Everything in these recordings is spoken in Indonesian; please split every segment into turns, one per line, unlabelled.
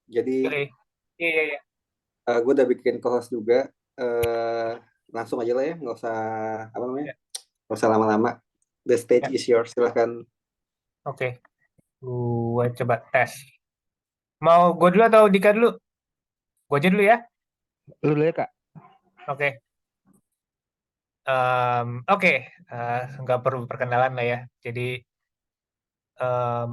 Jadi
Oke. Iya, iya, iya.
gue udah bikin co-host juga. eh Langsung aja lah ya, nggak usah apa namanya,
Ya,
nggak usah lama-lama. The stage
ya.
is yours, silahkan.
Oke. Gue coba tes. Mau gue dulu atau Dika dulu? Gue aja dulu ya.
Lu dulu ya, Kak.
Oke. Oke. Nggak perlu perkenalan lah ya. Jadi, em,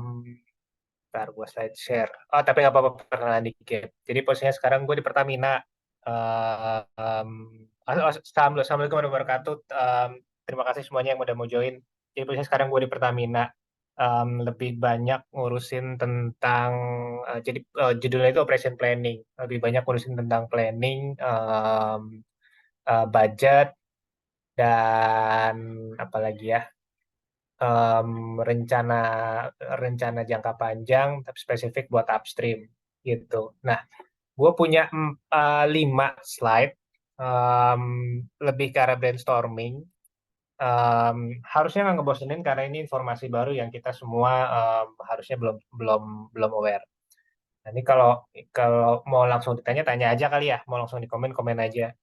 ntar gue slide share. Oh, tapi nggak apa-apa perkenalan dikit. Jadi posisinya sekarang gue di Pertamina. Assalamualaikum warahmatullahi wabarakatuh. Terima kasih semuanya yang udah mau join. Jadi posisinya sekarang gue di Pertamina. Lebih banyak ngurusin tentang, jadi judulnya itu operation planning. Lebih banyak ngurusin tentang planning, budget, dan apalagi ya, em, rencana rencana jangka panjang tapi spesifik buat upstream gitu. Nah, gue punya 5 slide, em, lebih ke arah brainstorming. Em, Harusnya nggak ngebosenin karena ini informasi baru yang kita semua harusnya belum belum belum aware. Nah, ini kalau kalau mau langsung ditanya tanya aja kali ya, mau langsung di komen komen aja.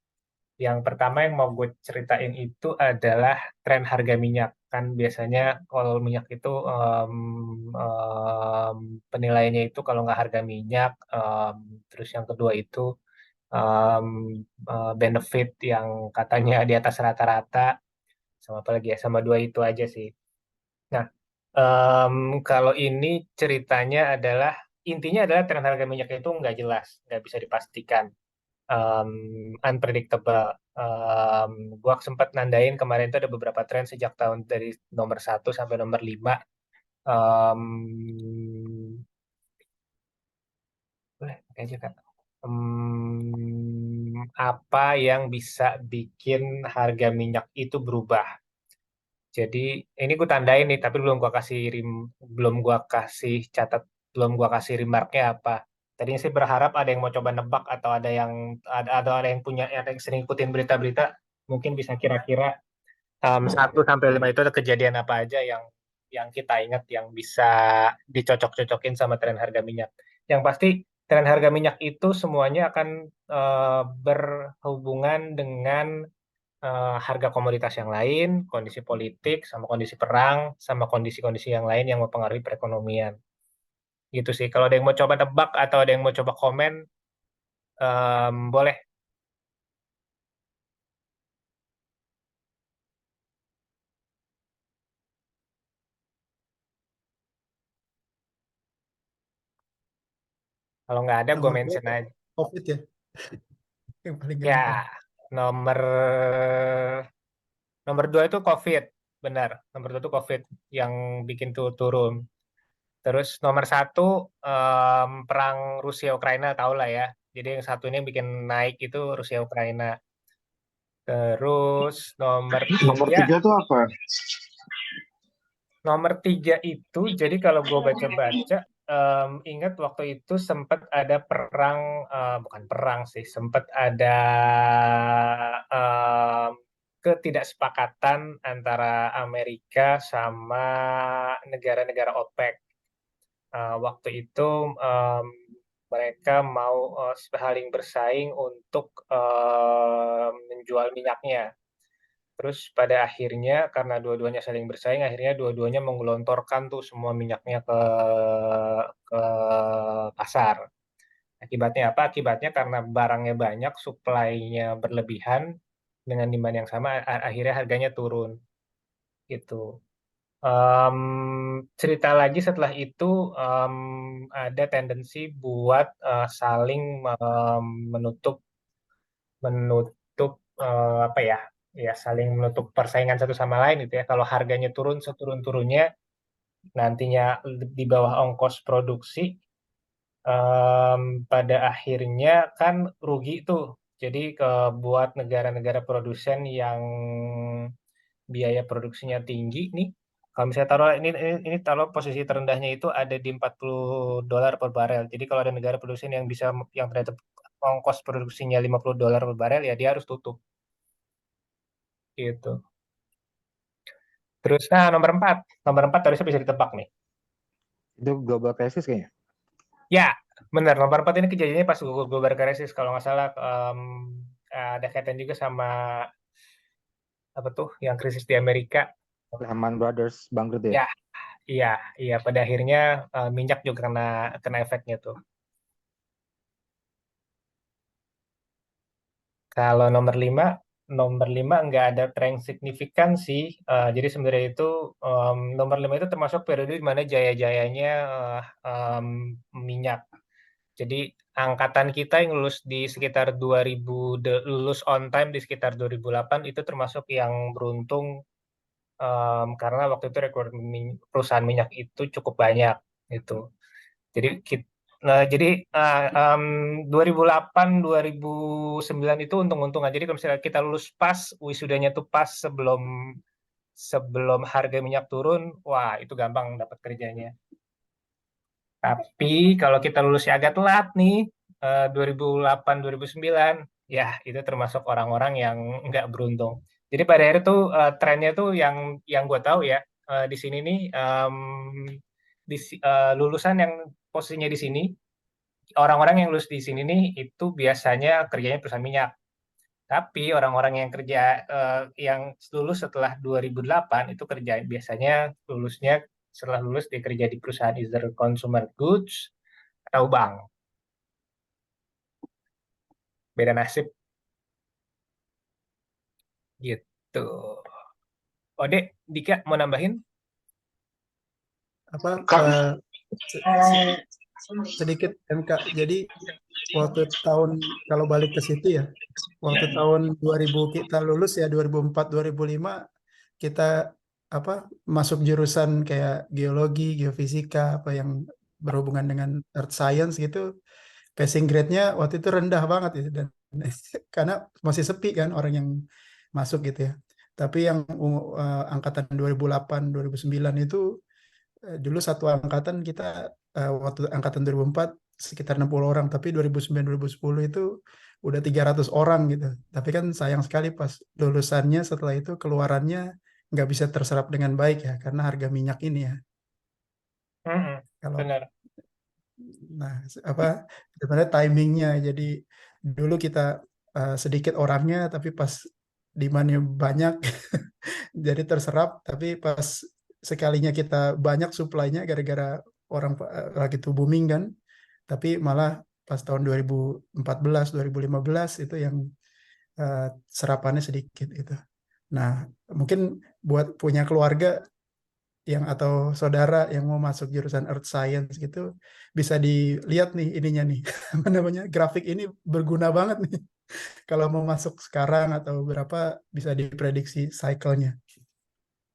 Yang pertama yang mau gue ceritain itu adalah tren harga minyak. Kan biasanya kalau minyak itu penilaiannya itu kalau nggak harga minyak, terus yang kedua itu em, benefit yang katanya di atas rata-rata, sama apa lagi ya, sama dua itu aja sih. Nah, em, kalau ini ceritanya adalah intinya adalah tren harga minyak itu nggak jelas, nggak bisa dipastikan, um, unpredictable. Gua sempat nandain kemarin itu ada beberapa tren sejak tahun dari nomor 1 sampai nomor 5. Um, Boleh pakai aja Kak. Apa yang bisa bikin harga minyak itu berubah? Jadi ini gue tandain nih, tapi belum gua kasih catat, belum gua kasih remarknya apa. Tadinya sih berharap ada yang mau coba nebak atau ada yang punya, ada yang sering ikutin berita-berita, mungkin bisa kira-kira 1 sampai 5 itu ada kejadian apa aja yang kita ingat yang bisa dicocok-cocokin sama tren harga minyak. Yang pasti tren harga minyak itu semuanya akan berhubungan dengan harga komoditas yang lain, kondisi politik, sama kondisi perang, sama kondisi-kondisi yang lain yang mempengaruhi perekonomian. Gitu sih. Kalau ada yang mau coba tebak atau ada yang mau coba komen, boleh. Kalau nggak ada, gue
Nomor dua
mention aja.
COVID ya, yang paling gampang.
Ya, nomor nomor 2 itu COVID, benar. Nomor 2 itu COVID yang bikin tuh turun. Terus nomor 1, perang Rusia Ukraina, tau lah ya. Jadi yang satu ini yang bikin naik itu Rusia Ukraina. Terus nomor
Nomor
tiga,
tiga tuh apa?
itu, jadi kalau gue baca-baca, ingat waktu itu sempat ada perang, bukan perang sih, sempat ada em, ketidaksepakatan antara Amerika sama negara-negara OPEC. Waktu itu em, mereka mau saling bersaing untuk menjual minyaknya. Terus pada akhirnya karena dua-duanya saling bersaing, akhirnya dua-duanya menggelontorkan tuh semua minyaknya ke pasar. Akibatnya apa? Akibatnya karena barangnya banyak, supply-nya berlebihan dengan demand yang sama, akhirnya harganya turun gitu. Em, Cerita lagi setelah itu, em, ada tendensi buat saling menutup menutup apa ya, ya saling menutup persaingan satu sama lain gitu ya. Kalau harganya turun seturun-turunnya, nantinya di bawah ongkos produksi, pada akhirnya kan rugi tuh. Jadi buat negara-negara produsen yang biaya produksinya tinggi nih, kalau misalnya taruh ini taruh posisi terendahnya itu ada di $40 per barel. Jadi kalau ada negara produsen yang ternyata ongkos produksinya $50 per barel, ya dia harus tutup gitu. Terus nah nomor 4 harusnya bisa ditebak nih.
Itu global crisis kayaknya.
Ya, Benar, nomor 4 ini kejadiannya pas global crisis kalau nggak salah, ada kaitan juga sama apa tuh yang krisis di Amerika.
Lehman Brothers bangkrut ya.
Ya, iya, iya. Pada akhirnya minyak juga kena efeknya tuh. Kalau nomor 5 nggak ada tren signifikan sih. Jadi sebenarnya itu nomor 5 itu termasuk periode di mana jaya-jayanya minyak. Jadi angkatan kita yang lulus di sekitar 2000, lulus on time di sekitar 2008 itu termasuk yang beruntung, karena waktu itu rekor perusahaan minyak itu cukup banyak gitu. Jadi jadi 2008 2009 itu untung-untungan. Jadi kalau misalnya kita lulus pas wisudanya tuh pas sebelum sebelum harga minyak turun, wah itu gampang dapat kerjanya. Tapi kalau kita lulusnya agak telat nih, 2008 2009, ya itu termasuk orang-orang yang nggak beruntung. Jadi pada akhirnya tuh trennya tuh yang gue tahu ya, di sini nih, lulusan yang posisinya di sini, orang-orang yang lulus di sini nih itu biasanya kerjanya perusahaan minyak. Tapi orang-orang yang kerja yang lulus setelah 2008 itu kerja biasanya lulusnya setelah lulus dia kerja di perusahaan either consumer goods atau bank. Beda nasib gitu. Ode, Dika mau nambahin?
Apa
Kak,
sedikit MK. Jadi waktu tahun kalau balik ke situ ya, waktu tahun 2000 kita lulus ya 2004 2005 kita apa masuk jurusan kayak geologi, geofisika apa yang berhubungan dengan earth science gitu. Passing grade-nya waktu itu rendah banget ya dan karena masih sepi kan orang yang masuk gitu ya. Tapi yang angkatan 2008 2009 itu dulu satu angkatan kita waktu angkatan 2004 sekitar 60 orang, tapi 2009 2010 itu udah 300 orang gitu. Tapi kan sayang sekali pas lulusannya setelah itu keluarannya nggak bisa terserap dengan baik ya karena harga minyak ini ya. Kalau
Benar.
nah apa sebenarnya timingnya jadi dulu kita sedikit orangnya tapi pas demandnya banyak jadi terserap tapi pas sekalinya kita banyak supply-nya gara-gara orang lagi tuh booming kan tapi malah pas tahun 2014 2015 itu yang serapannya sedikit itu. Nah, mungkin buat punya keluarga yang atau saudara yang mau masuk jurusan Earth Science gitu bisa dilihat nih ininya nih apa namanya grafik ini berguna banget nih kalau mau masuk sekarang atau berapa bisa diprediksi cycle-nya.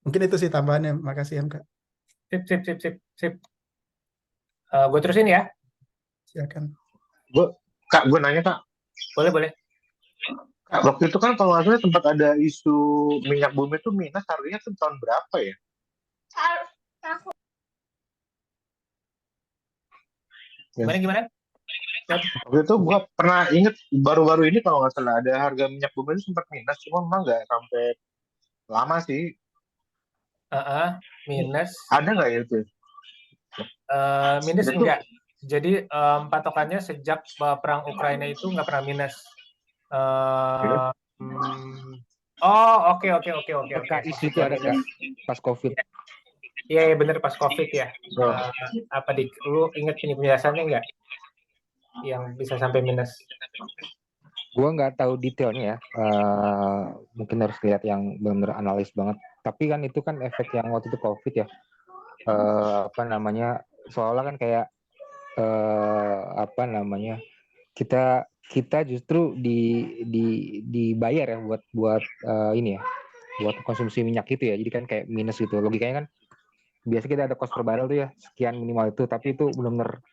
Mungkin itu sih tambahannya. Makasih MK.
Sip. Gue terusin ya.
Silakan.
Kak, gue nanya Kak.
Boleh.
Kak, waktu itu kan kalau nggak salah sempat ada isu minyak bumi itu minus harganya tuh tahun berapa ya?
Gimana?
Waktu itu gue pernah inget baru-baru ini kalau nggak salah ada harga minyak bumi itu sempat minus, cuma memang nggak sampai lama sih.
Minus.
Ada nggak ya itu?
Minus
Itu-
enggak. Jadi patokannya sejak perang Ukraina itu nggak pernah minus. Oh, oke.
Kak, isu itu ada Kak pas COVID.
Iya, bener pas COVID ya. Apa lu inget penjelasannya nggak? Yang bisa sampai minus?
Gue nggak tahu detailnya ya. Mungkin harus lihat yang benar-benar analis banget. Tapi kan itu kan efek yang waktu itu COVID ya. Apa namanya? Soalnya kan kayak apa namanya? Kita justru dibayar ya buat ini ya. Buat konsumsi minyak itu ya. Jadi kan kayak minus gitu. Logikanya kan biasa kita ada cost per barrel tuh ya, sekian minimal itu, tapi itu benar-benar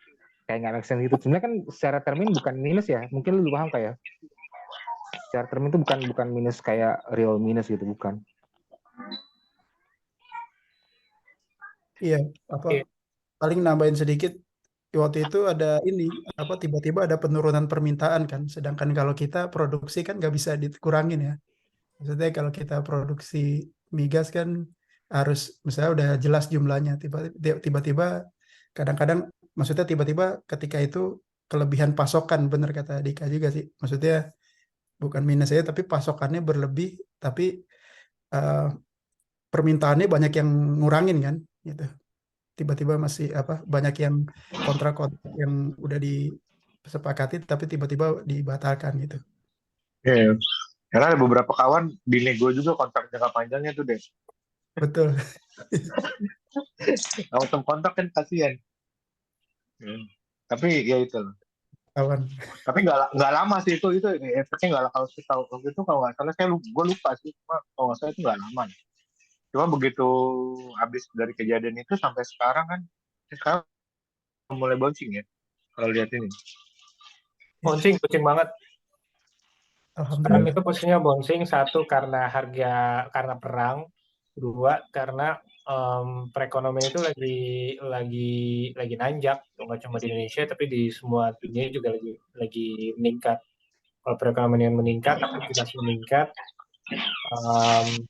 kayak nggak make sense gitu. Sebenarnya kan secara termin bukan minus ya, mungkin lu paham kayak secara termin itu bukan minus kayak real minus gitu, bukan.
Iya, paling nambahin sedikit. Waktu itu ada ini apa tiba-tiba ada penurunan permintaan kan, sedangkan kalau kita produksi kan nggak bisa dikurangin ya. Maksudnya kalau kita produksi migas kan harus misalnya udah jelas jumlahnya tiba-tiba kadang-kadang maksudnya tiba-tiba ketika itu kelebihan pasokan, bener kata Dika juga sih. Maksudnya bukan minus saja, tapi pasokannya berlebih, tapi eh, permintaannya banyak yang ngurangin kan, gitu. Tiba-tiba masih apa banyak yang kontrak-kontrak yang udah disepakati, tapi tiba-tiba dibatalkan gitu.
Iya. Karena ada beberapa kawan di nego juga kontrak jangka panjangnya tuh deh.
Betul.
Long kontrak kan kasihan. Hmm. Tapi ya itu.
Kawan.
Tapi nggak lama sih itu efeknya nggak kalau saya tahu waktu itu kalau nggak salah gue lupa sih, cuma kalau nggak salah itu nggak lama. Cuma begitu habis dari kejadian itu sampai sekarang kan, sekarang mulai bouncing ya kalau lihat ini.
Bouncing banget. Sekarang
Alhamdulillah.
itu posisinya bouncing, satu karena karena perang, dua karena perekonomian itu lagi lagi nanjak, nggak cuma di Indonesia tapi di semua dunia juga lagi meningkat. Kalau perekonomian meningkat, aktivitas meningkat, em,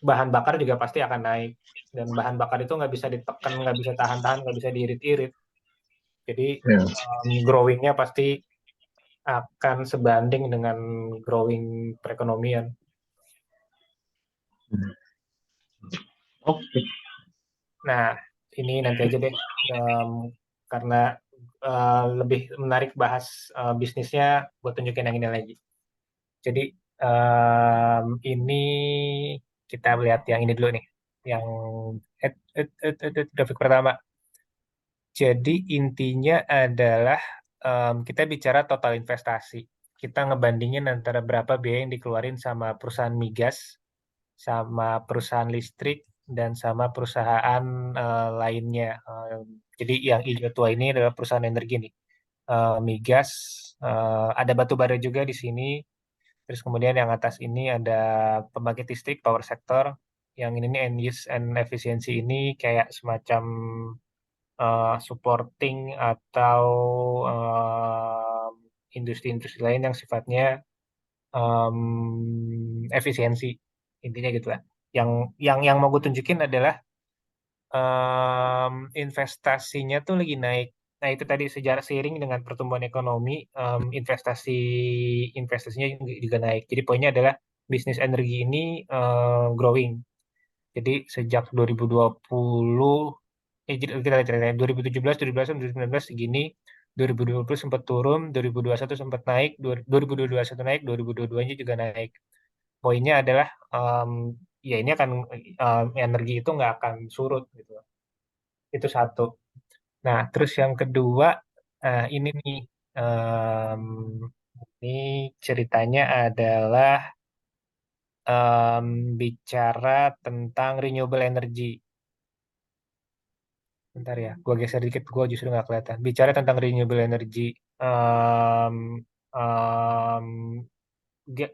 bahan bakar juga pasti akan naik, dan bahan bakar itu nggak bisa ditekan, nggak bisa tahan-tahan, nggak bisa diirit-irit. Jadi
Ya.
growing-nya pasti akan sebanding dengan growing perekonomian.
Oke.
Nah, ini nanti aja deh, karena lebih menarik bahas bisnisnya, buat tunjukin yang ini lagi. Jadi ini kita lihat yang ini dulu nih, yang grafik pertama. Jadi intinya adalah kita bicara total investasi. Kita ngebandingin antara berapa biaya yang dikeluarin sama perusahaan migas, sama perusahaan listrik, dan sama perusahaan lainnya. Jadi yang hijau tua ini adalah perusahaan energi nih. Migas, ada batu bara juga di sini. Terus kemudian yang atas ini ada pembangkit listrik, power sector. Yang ini nih end use and efficiency ini kayak semacam supporting atau industri-industri lain yang sifatnya efisiensi, intinya gitu lah. Yang mau gue tunjukin adalah investasinya tuh lagi naik. Nah itu tadi sejarah seiring dengan pertumbuhan ekonomi, investasinya juga naik. Jadi poinnya adalah bisnis energi ini growing. Jadi sejak 2020, kita lihat ceritanya 2017, 2018, 2019 segini, 2020 sempat turun, 2021 sempat naik, 2021 naik, 2022-nya juga naik. Poinnya adalah ya ini akan energi itu nggak akan surut gitu. Itu satu. Nah, terus yang kedua, ini nih, em, ini ceritanya adalah bicara tentang renewable energy. Bentar ya, gua geser dikit, gua justru nggak kelihatan. Bicara tentang renewable energy, em, em,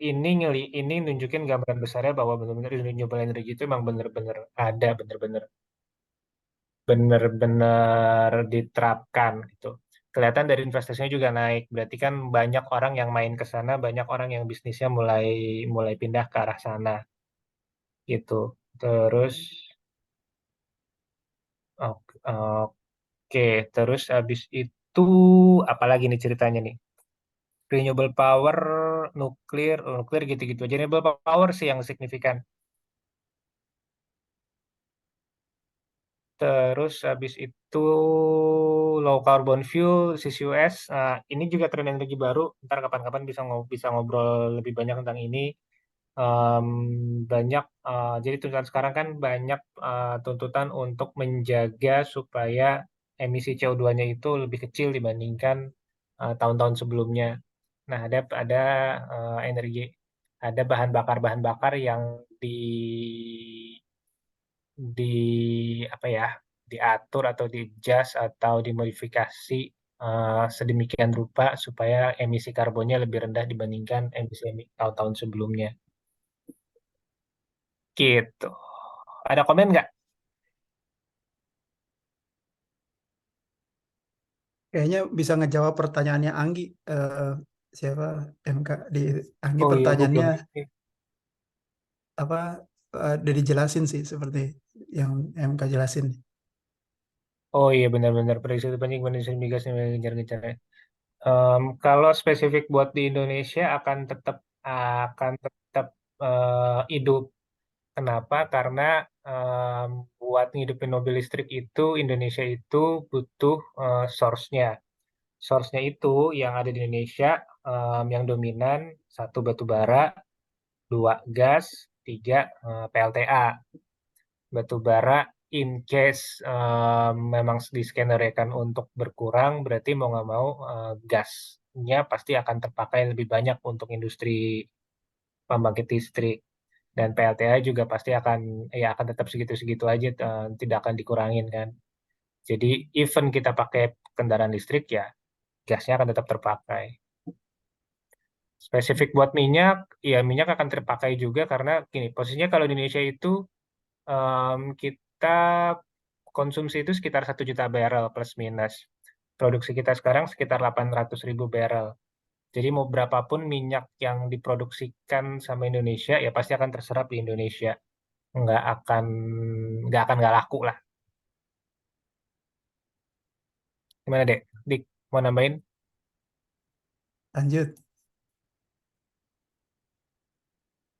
ini nunjukin gambaran besarnya bahwa benar-benar renewable energy itu emang benar-benar ada, benar-benar diterapkan gitu. Kelihatan dari investasinya juga naik. Berarti kan banyak orang yang main ke sana, banyak orang yang bisnisnya mulai mulai pindah ke arah sana gitu. Terus oke, terus habis itu apalagi nih ceritanya nih? Renewable power, nuklir gitu-gitu aja. Renewable power sih yang signifikan. Terus habis itu low carbon fuel, CCUS. Nah, ini juga tren energi baru. Ntar kapan-kapan bisa ngobrol lebih banyak tentang ini. Em, banyak, jadi tuntutan sekarang kan banyak tuntutan untuk menjaga supaya emisi CO2-nya itu lebih kecil dibandingkan tahun-tahun sebelumnya. Nah, ada energi, ada bahan bakar yang di di apa ya, diatur atau di-adjust atau dimodifikasi sedemikian rupa supaya emisi karbonnya lebih rendah dibandingkan emisi tahun-tahun sebelumnya. Gitu. Ada komen nggak?
Kayaknya bisa ngejawab pertanyaannya Anggi. Siapa MK di Anggi,
Oh iya, gue
pertanyaannya
belum.
apa udah dijelasin sih seperti yang MK jelasin.
Oh iya benar-benar prediksi terbanyak Indonesia migas yang ngejar-ngejar. Kalau spesifik buat di Indonesia akan tetap hidup. Kenapa? Karena em, buat ngidupin mobil listrik itu Indonesia itu butuh source-nya. Source-nya itu yang ada di Indonesia yang dominan satu batu bara, dua gas, tiga PLTA. Batu bara in case memang diskenerkan untuk berkurang, berarti mau nggak mau gasnya pasti akan terpakai lebih banyak untuk industri pembangkit listrik. Dan PLTA juga pasti akan tetap segitu-segitu aja, tidak akan dikurangin kan. Jadi even kita pakai kendaraan listrik ya gasnya akan tetap terpakai. Spesifik buat minyak, ya minyak akan terpakai juga karena gini, posisinya kalau di Indonesia itu kita konsumsi itu sekitar 1 juta barel plus minus. Produksi kita sekarang sekitar 800 ribu barel. Jadi mau berapapun minyak yang diproduksikan sama Indonesia, ya pasti akan terserap di Indonesia. Nggak akan nggak laku lah. Gimana dek? Dik, mau nambahin?
Lanjut.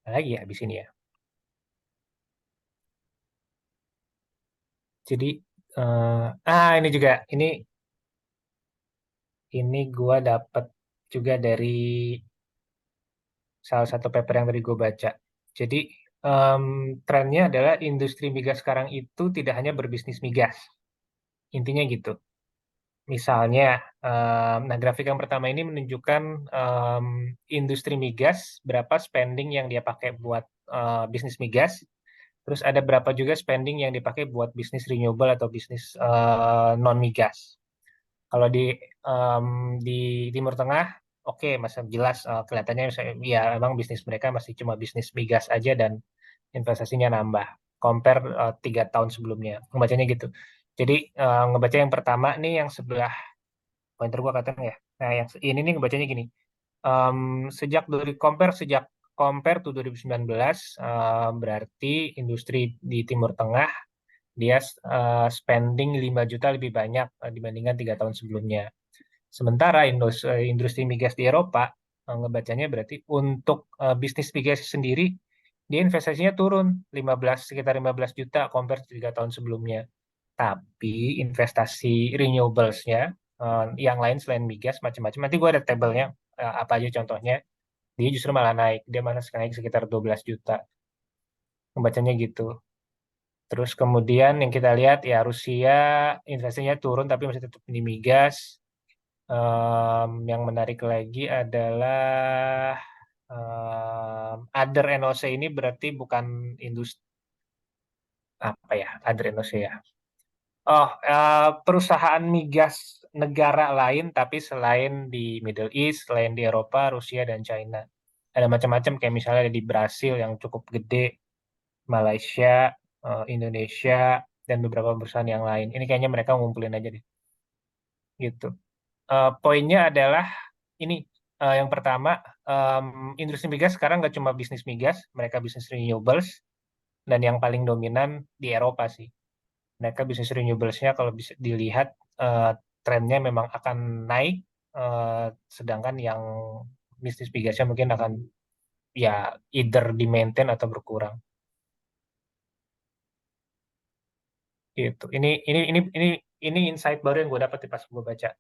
Ada lagi ya habis ini ya. Jadi ini juga ini gua dapat juga dari salah satu paper yang tadi gue baca. Jadi em, trennya adalah industri migas sekarang itu tidak hanya berbisnis migas. Intinya gitu. Misalnya, nah grafik yang pertama ini menunjukkan em, industri migas, berapa spending yang dia pakai buat bisnis migas, terus ada berapa juga spending yang dipakai buat bisnis renewable atau bisnis non migas. Kalau em, di Timur Tengah, oke, masih jelas kelihatannya ya emang bisnis mereka masih cuma bisnis migas aja dan investasinya nambah. Compare 3 tahun sebelumnya, ngebacanya gitu. Jadi ngebaca yang pertama nih yang sebelah pointer gua katanya ya. Nah yang ini nih ngebacanya gini. Em, sejak compare to 2019 berarti industri di Timur Tengah dia spending 5 juta lebih banyak dibandingkan 3 tahun sebelumnya. Sementara industri migas di Eropa ngebacanya berarti untuk bisnis migas sendiri dia investasinya turun sekitar 15 juta compare 3 tahun sebelumnya. Tapi investasi renewables-nya yang lain selain migas macam-macam. Nanti gue ada tabelnya apa aja contohnya. Dia justru malah naik. Dia malah naik sekitar 12 juta. Membacanya gitu. Terus kemudian yang kita lihat ya Rusia investasinya turun tapi masih tetap di migas. Yang menarik lagi adalah other NOC ini berarti bukan industri apa ya other NOC ya. Oh, perusahaan migas negara lain tapi selain di Middle East, selain di Eropa, Rusia dan China. Ada macam-macam kayak misalnya ada di Brasil yang cukup gede, Malaysia, Indonesia dan beberapa perusahaan yang lain. Ini kayaknya mereka ngumpulin aja deh gitu. Poinnya adalah ini yang pertama, industri migas sekarang nggak cuma bisnis migas, mereka bisnis renewables dan yang paling dominan di Eropa sih. Mereka bisnis renewables-nya kalau bisa dilihat eh, trennya memang akan naik, eh, sedangkan yang bisnis migasnya mungkin akan ya either di maintain atau berkurang. Gitu. Ini insight baru yang gue dapat pas gue baca.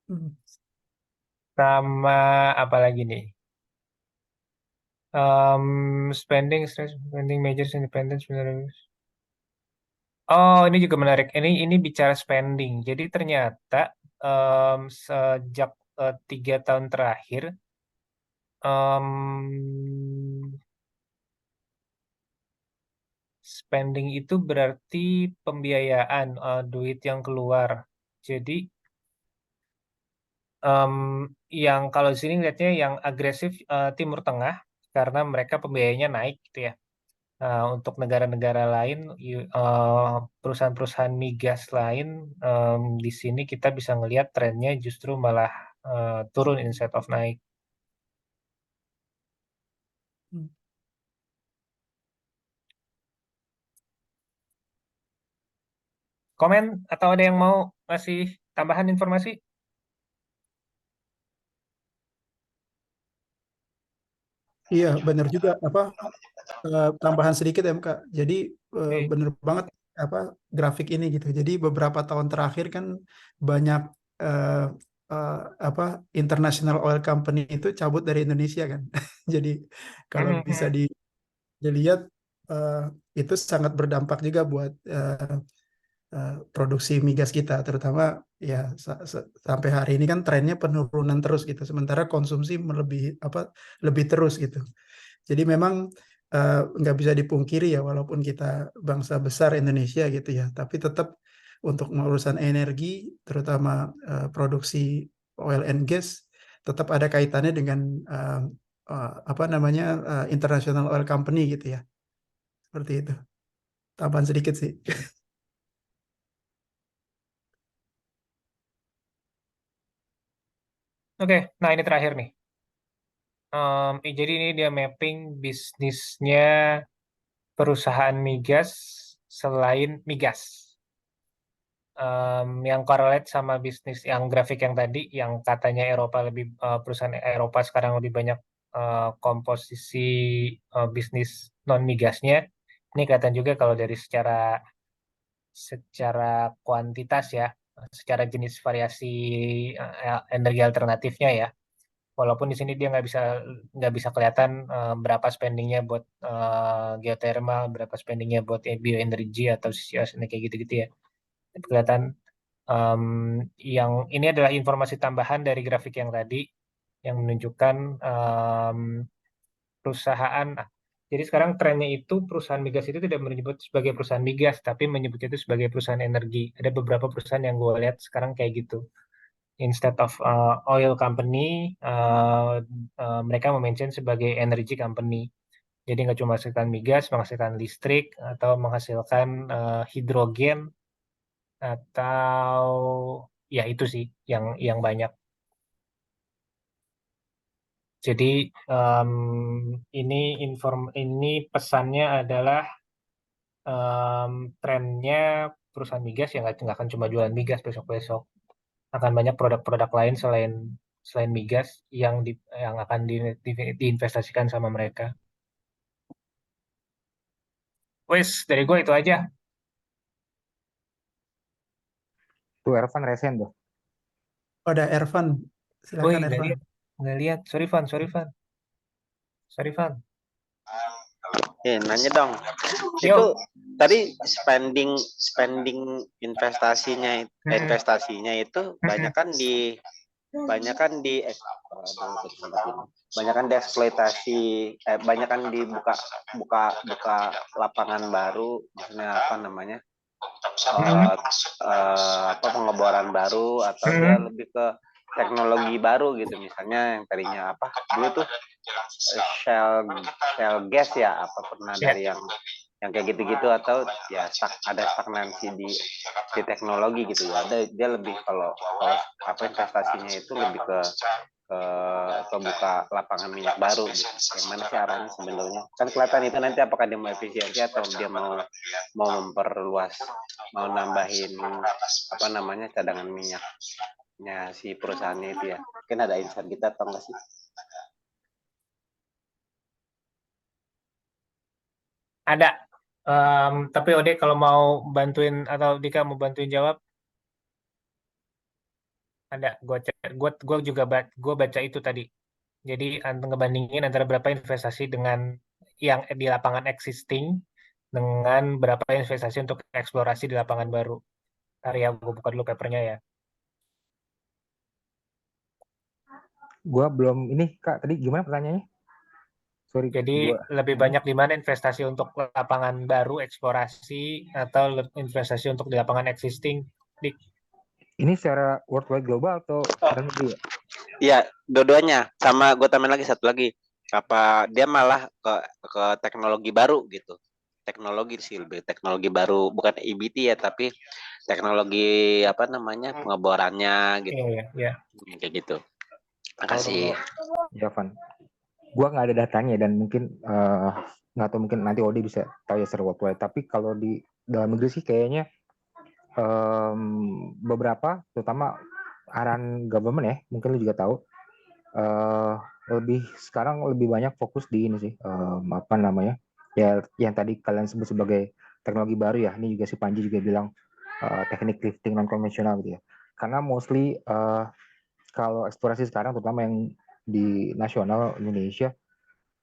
Hmm.
Sama apa lagi nih? Spending measures independence. Oh, ini juga menarik. Ini bicara spending. Jadi ternyata sejak 3 tahun terakhir, em, spending itu berarti pembiayaan, duit yang keluar. Jadi em, yang kalau di sini lihatnya yang agresif Timur Tengah karena mereka pembiayanya naik gitu ya. Untuk negara-negara lain, perusahaan-perusahaan migas lain di sini kita bisa ngelihat trennya justru malah turun instead of naik.
Hmm.
komen atau ada yang mau ngasih tambahan informasi?
Iya, benar juga apa tambahan sedikit ya, Kak. Jadi
Oke.
benar banget apa grafik ini gitu. Jadi beberapa tahun terakhir kan banyak eh, eh, apa international oil company itu cabut dari Indonesia kan. Jadi kalau bisa
Mhm.
dilihat eh, itu sangat berdampak juga buat produksi migas kita, terutama ya sampai hari ini kan trennya penurunan terus gitu. Sementara konsumsi lebih terus gitu. Jadi memang nggak bisa dipungkiri ya, walaupun kita bangsa besar Indonesia gitu ya, tapi tetap untuk urusan energi, terutama produksi oil and gas, tetap ada kaitannya dengan apa namanya international oil company gitu ya, seperti itu. Tambahan sedikit sih.
Oke, nah ini terakhir nih. Jadi ini dia mapping bisnisnya perusahaan migas selain migas. Yang correlate sama bisnis yang grafik yang tadi, yang katanya perusahaan Eropa sekarang lebih banyak komposisi bisnis non migasnya. Ini kelihatan juga kalau dari secara kuantitas ya, secara jenis variasi energi alternatifnya ya. Walaupun di sini dia nggak bisa kelihatan berapa spendingnya buat geothermal, berapa spendingnya buat bioenergi atau CCS kayak gitu-gitu ya. Tapi kelihatan em, yang ini adalah informasi tambahan dari grafik yang tadi yang menunjukkan perusahaan. Jadi sekarang trennya itu perusahaan migas itu tidak menyebut sebagai perusahaan migas, tapi menyebutnya itu sebagai perusahaan energi. Ada beberapa perusahaan yang gue lihat sekarang kayak gitu. Instead of oil company, mereka mention sebagai energy company. Jadi nggak cuma menghasilkan migas, menghasilkan listrik atau menghasilkan hidrogen atau ya itu sih yang banyak. Jadi em, ini pesannya adalah trennya perusahaan migas ya nggak akan cuma jualan migas besok-besok, akan banyak produk-produk lain selain selain migas yang akan diinvestasikan sama mereka. Wes, dari gue itu aja.
Tuh Ervan resen tuh.
Ada Ervan,
Woi,
silakan
nggak
Ervan.
lihat, nggak lihat. Sorry Van.
Nanya dong.
Yo.
Itu tadi spending investasinya itu banyak kan dieksploitasi, banyak kan dibuka buka lapangan baru, maksudnya apa namanya, pengeboran baru, atau dia lebih ke teknologi baru gitu, misalnya yang tadinya apa dulu tuh shell gas ya, apa pernah dari yang kayak gitu-gitu, atau ya ada stagnansi di teknologi gitu ya. Dia lebih kalau apa investasinya itu lebih ke buka lapangan minyak baru gitu. Yang mana sih arahnya sebenarnya? Kan kelihatan itu nanti apakah dia mau efisiensi atau dia mau memperluas, mau nambahin apa namanya cadangan minyaknya si perusahaannya itu ya. Mungkin ada insight kita atau enggak sih?
Ada. Tapi Ode kalau mau bantuin atau Dika mau bantuin jawab, ada. Gue juga gue baca itu tadi. Jadi ngebandingin antara berapa investasi dengan yang di lapangan existing dengan berapa investasi untuk eksplorasi di lapangan baru. Ntar ya, gue buka dulu papernya ya.
Gua belum ini Kak, tadi gimana pertanyaannya? Sorry,
Jadi
gua
lebih banyak di mana investasi untuk lapangan baru, eksplorasi, atau investasi untuk di lapangan existing?
ini secara worldwide global atau dalam negeri ya?
Iya, dua-duanya. Sama gue tambahin lagi satu lagi. Apa dia malah ke teknologi baru gitu. Teknologi sih, lebih teknologi baru, bukan EBT ya, tapi teknologi apa namanya, pengeborannya gitu.
Iya, iya.
Kayak gitu. Makasih.
Ya Van, gua nggak ada datanya dan mungkin nggak tahu, mungkin nanti Odi bisa tahu ya secara worldwide. Tapi kalau di dalam negeri sih kayaknya beberapa, terutama arahan government ya, mungkin lu juga tahu, eh sekarang lebih banyak fokus di ini sih, apa namanya, ya yang tadi kalian sebut sebagai teknologi baru ya. Ini juga si Panji juga bilang teknik lifting non konvensional gitu ya. Karena mostly kalau eksplorasi sekarang, terutama yang di nasional Indonesia,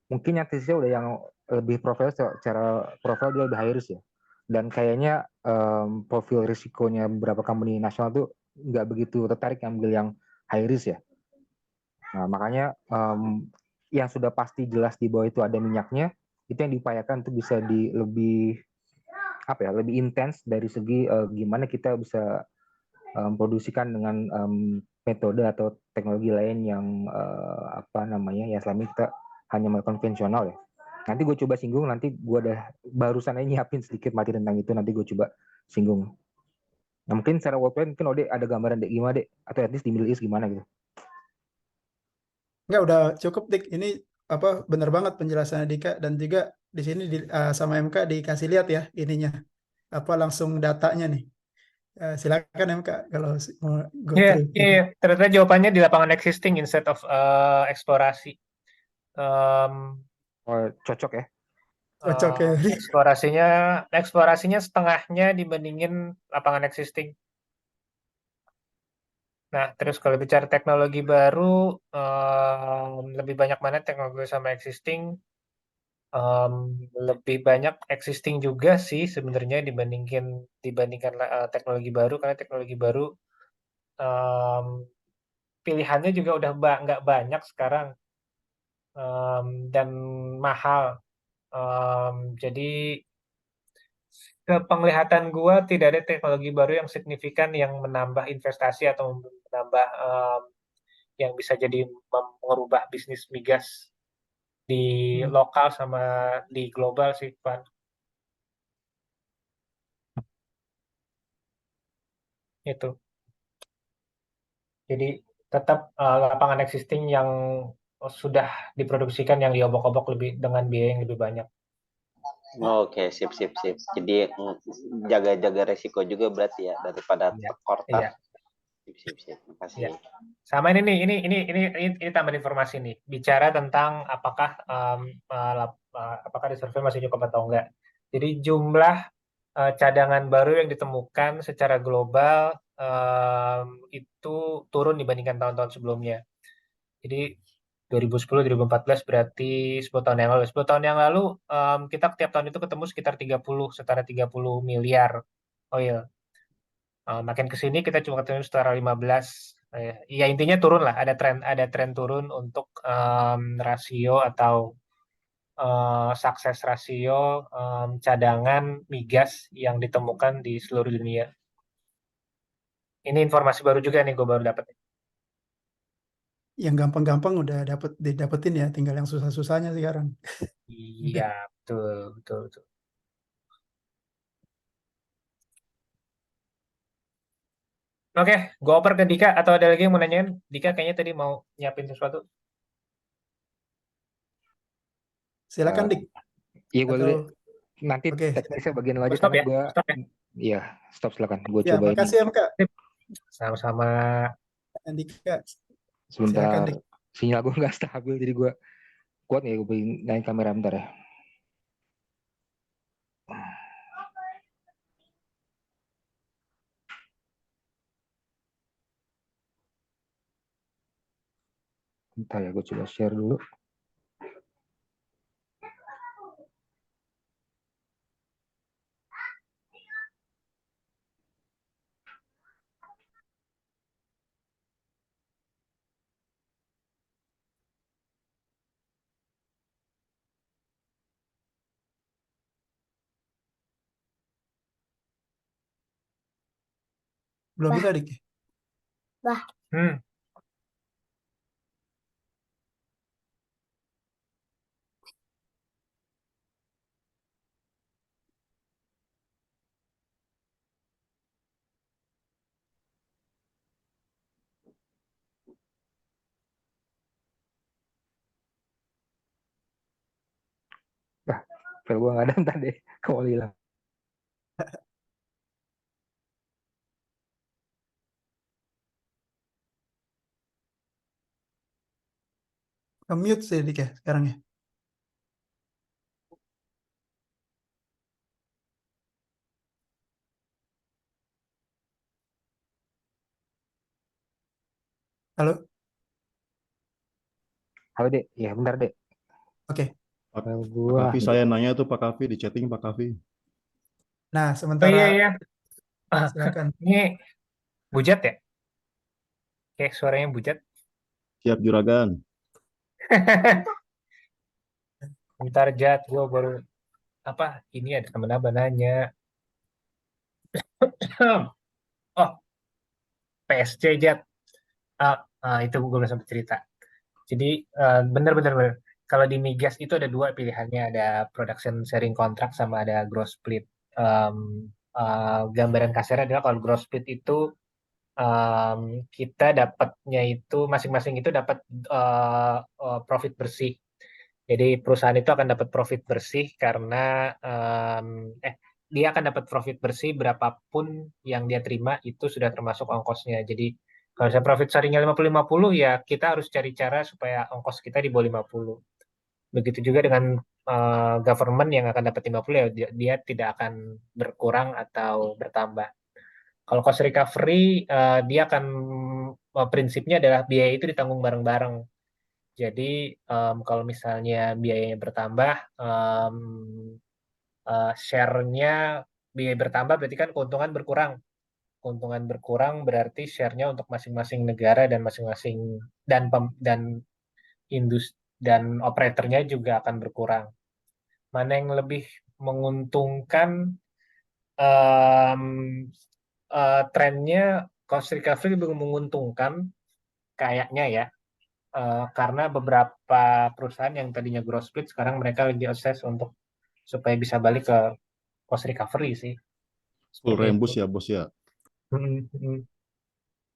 mungkin yang tesisnya udah yang lebih profil, secara profil dia lebih high risk ya. Dan kayaknya profil risikonya beberapa company nasional tuh nggak begitu tertarik ambil yang high risk ya. Nah, makanya yang sudah pasti jelas di bawah itu ada minyaknya, itu yang diupayakan untuk bisa lebih apa ya, lebih intens dari segi gimana kita bisa produksikan dengan metode atau teknologi lain yang apa namanya, ya selama ini kita hanya melakukan konvensional ya. Nanti gue coba singgung, nanti gue udah barusan aja nyiapin sedikit materi tentang itu, nanti gue coba singgung. Nah, mungkin secara worldwide mungkin Ode ada gambaran dek gimana dek, atau at least di Middle East gimana gitu.
Enggak, udah cukup Dik. Ini apa bener banget penjelasannya Dika, dan juga di sini sama MK dikasih lihat ya ininya apa langsung datanya nih. Silakan MK kalau mau go
Iya,
through
iya,
ini.
iya. Ternyata jawabannya di lapangan existing instead of eksplorasi. Em,
Oh, cocok ya.
Cocok ya.
eksplorasinya setengahnya dibandingin lapangan existing. Nah, terus kalau bicara teknologi baru, lebih banyak mana teknologi sama existing? Em, Lebih banyak existing juga sih sebenarnya dibandingkan teknologi baru, karena teknologi baru em, pilihannya juga udah nggak banyak sekarang, dan mahal. Jadi penglihatan gua tidak ada teknologi baru yang signifikan yang menambah investasi atau menambah yang bisa jadi merubah bisnis migas di lokal sama di global sih, Pan. Itu. Jadi tetap lapangan existing yang sudah diproduksikan yang diobok-obok lebih dengan biaya yang lebih banyak.
Oke, sip, sip, sip. Jadi jaga-jaga resiko juga berarti ya, daripada
Iya.
terkortar.
Iya.
Sip, sip, sip.
Iya.
Makasih.
Sama ini nih, ini tambahan informasi nih. Bicara tentang apakah apakah di survei masih cukup atau enggak. Jadi jumlah cadangan baru yang ditemukan secara global itu turun dibandingkan tahun-tahun sebelumnya. Jadi 2010-2014 berarti 10 tahun yang lalu. 10 tahun yang lalu kita tiap tahun itu ketemu sekitar 30 miliar oil. Makin ke sini kita cuma ketemu setara 15. Ya intinya turun lah, ada tren turun untuk rasio atau sukses rasio cadangan migas yang ditemukan di seluruh dunia. Ini informasi baru juga nih, gue baru dapat.
Yang gampang-gampang udah didapetin ya, tinggal yang susah-susahnya sekarang.
Iya, betul, betul, betul. Oke, gue oper ke Dika, atau ada lagi yang mau nanyain? Dika kayaknya tadi mau nyiapin sesuatu.
Silakan Dik.
Iya gue dulu
Atau
deh. Nanti
oke,
teknisnya bagian lo
Gue
aja,
stop
karena
ya,
gue
stop ya.
iya stop, silakan gue
ya
coba ini
makasih MK.
Sip. Sama-sama.
Dika, silakan
sebentar,
Dik.
sinyal gue nggak stabil, jadi gue kuat nih, gue naik kamera bentar ya. Bentar ya, gue coba share dulu.
Belum bisa Dik.
Hmm.
Nah, file gue nggak ada, ntar deh kalau hilang.
Mute sih Dik ya sekarang ya. Halo,
Halo Dek, ya bentar Dek.
oke.
Pak
Kalau
Pak
gua
Kavi, saya nanya tuh Pak Kavi di chatting Pak Kavi.
Nah,
Oh
sementara
iya iya. Ah,
silakan.
ini Bujat ya? Kayak suaranya Bujat.
Siap juragan.
Bentar Jat, gue baru apa? Ini ada temen abah nanya. Oh, PSC Jat. Itu gue belum sempat cerita. Jadi bener-bener kalau di migas itu ada dua pilihannya, ada production sharing contract sama ada gross split. Em, Gambaran kasarnya adalah kalau gross split itu em, kita dapatnya itu masing-masing itu dapat profit bersih. Jadi perusahaan itu akan dapat profit bersih karena em, eh dia akan dapat profit bersih berapapun yang dia terima itu sudah termasuk ongkosnya. Jadi kalau saya profit sharingnya 50-50 ya kita harus cari cara supaya ongkos kita di bawah 50. Begitu juga dengan government yang akan dapat 50 ya dia tidak akan berkurang atau bertambah. Kalau cost recovery dia akan prinsipnya adalah biaya itu ditanggung bareng-bareng. Jadi kalau misalnya biayanya bertambah, share-nya biaya bertambah berarti kan keuntungan berkurang. Keuntungan berkurang berarti share-nya untuk masing-masing negara dan masing-masing dan industri dan operatornya juga akan berkurang. Mana yang lebih menguntungkan em, trennya cost recovery lebih menguntungkan kayaknya ya. Karena beberapa perusahaan yang tadinya growth split sekarang mereka lagi assess untuk supaya bisa balik ke cost recovery sih
Full
seperti itu.
rembus ya bos ya.
Mm, mm.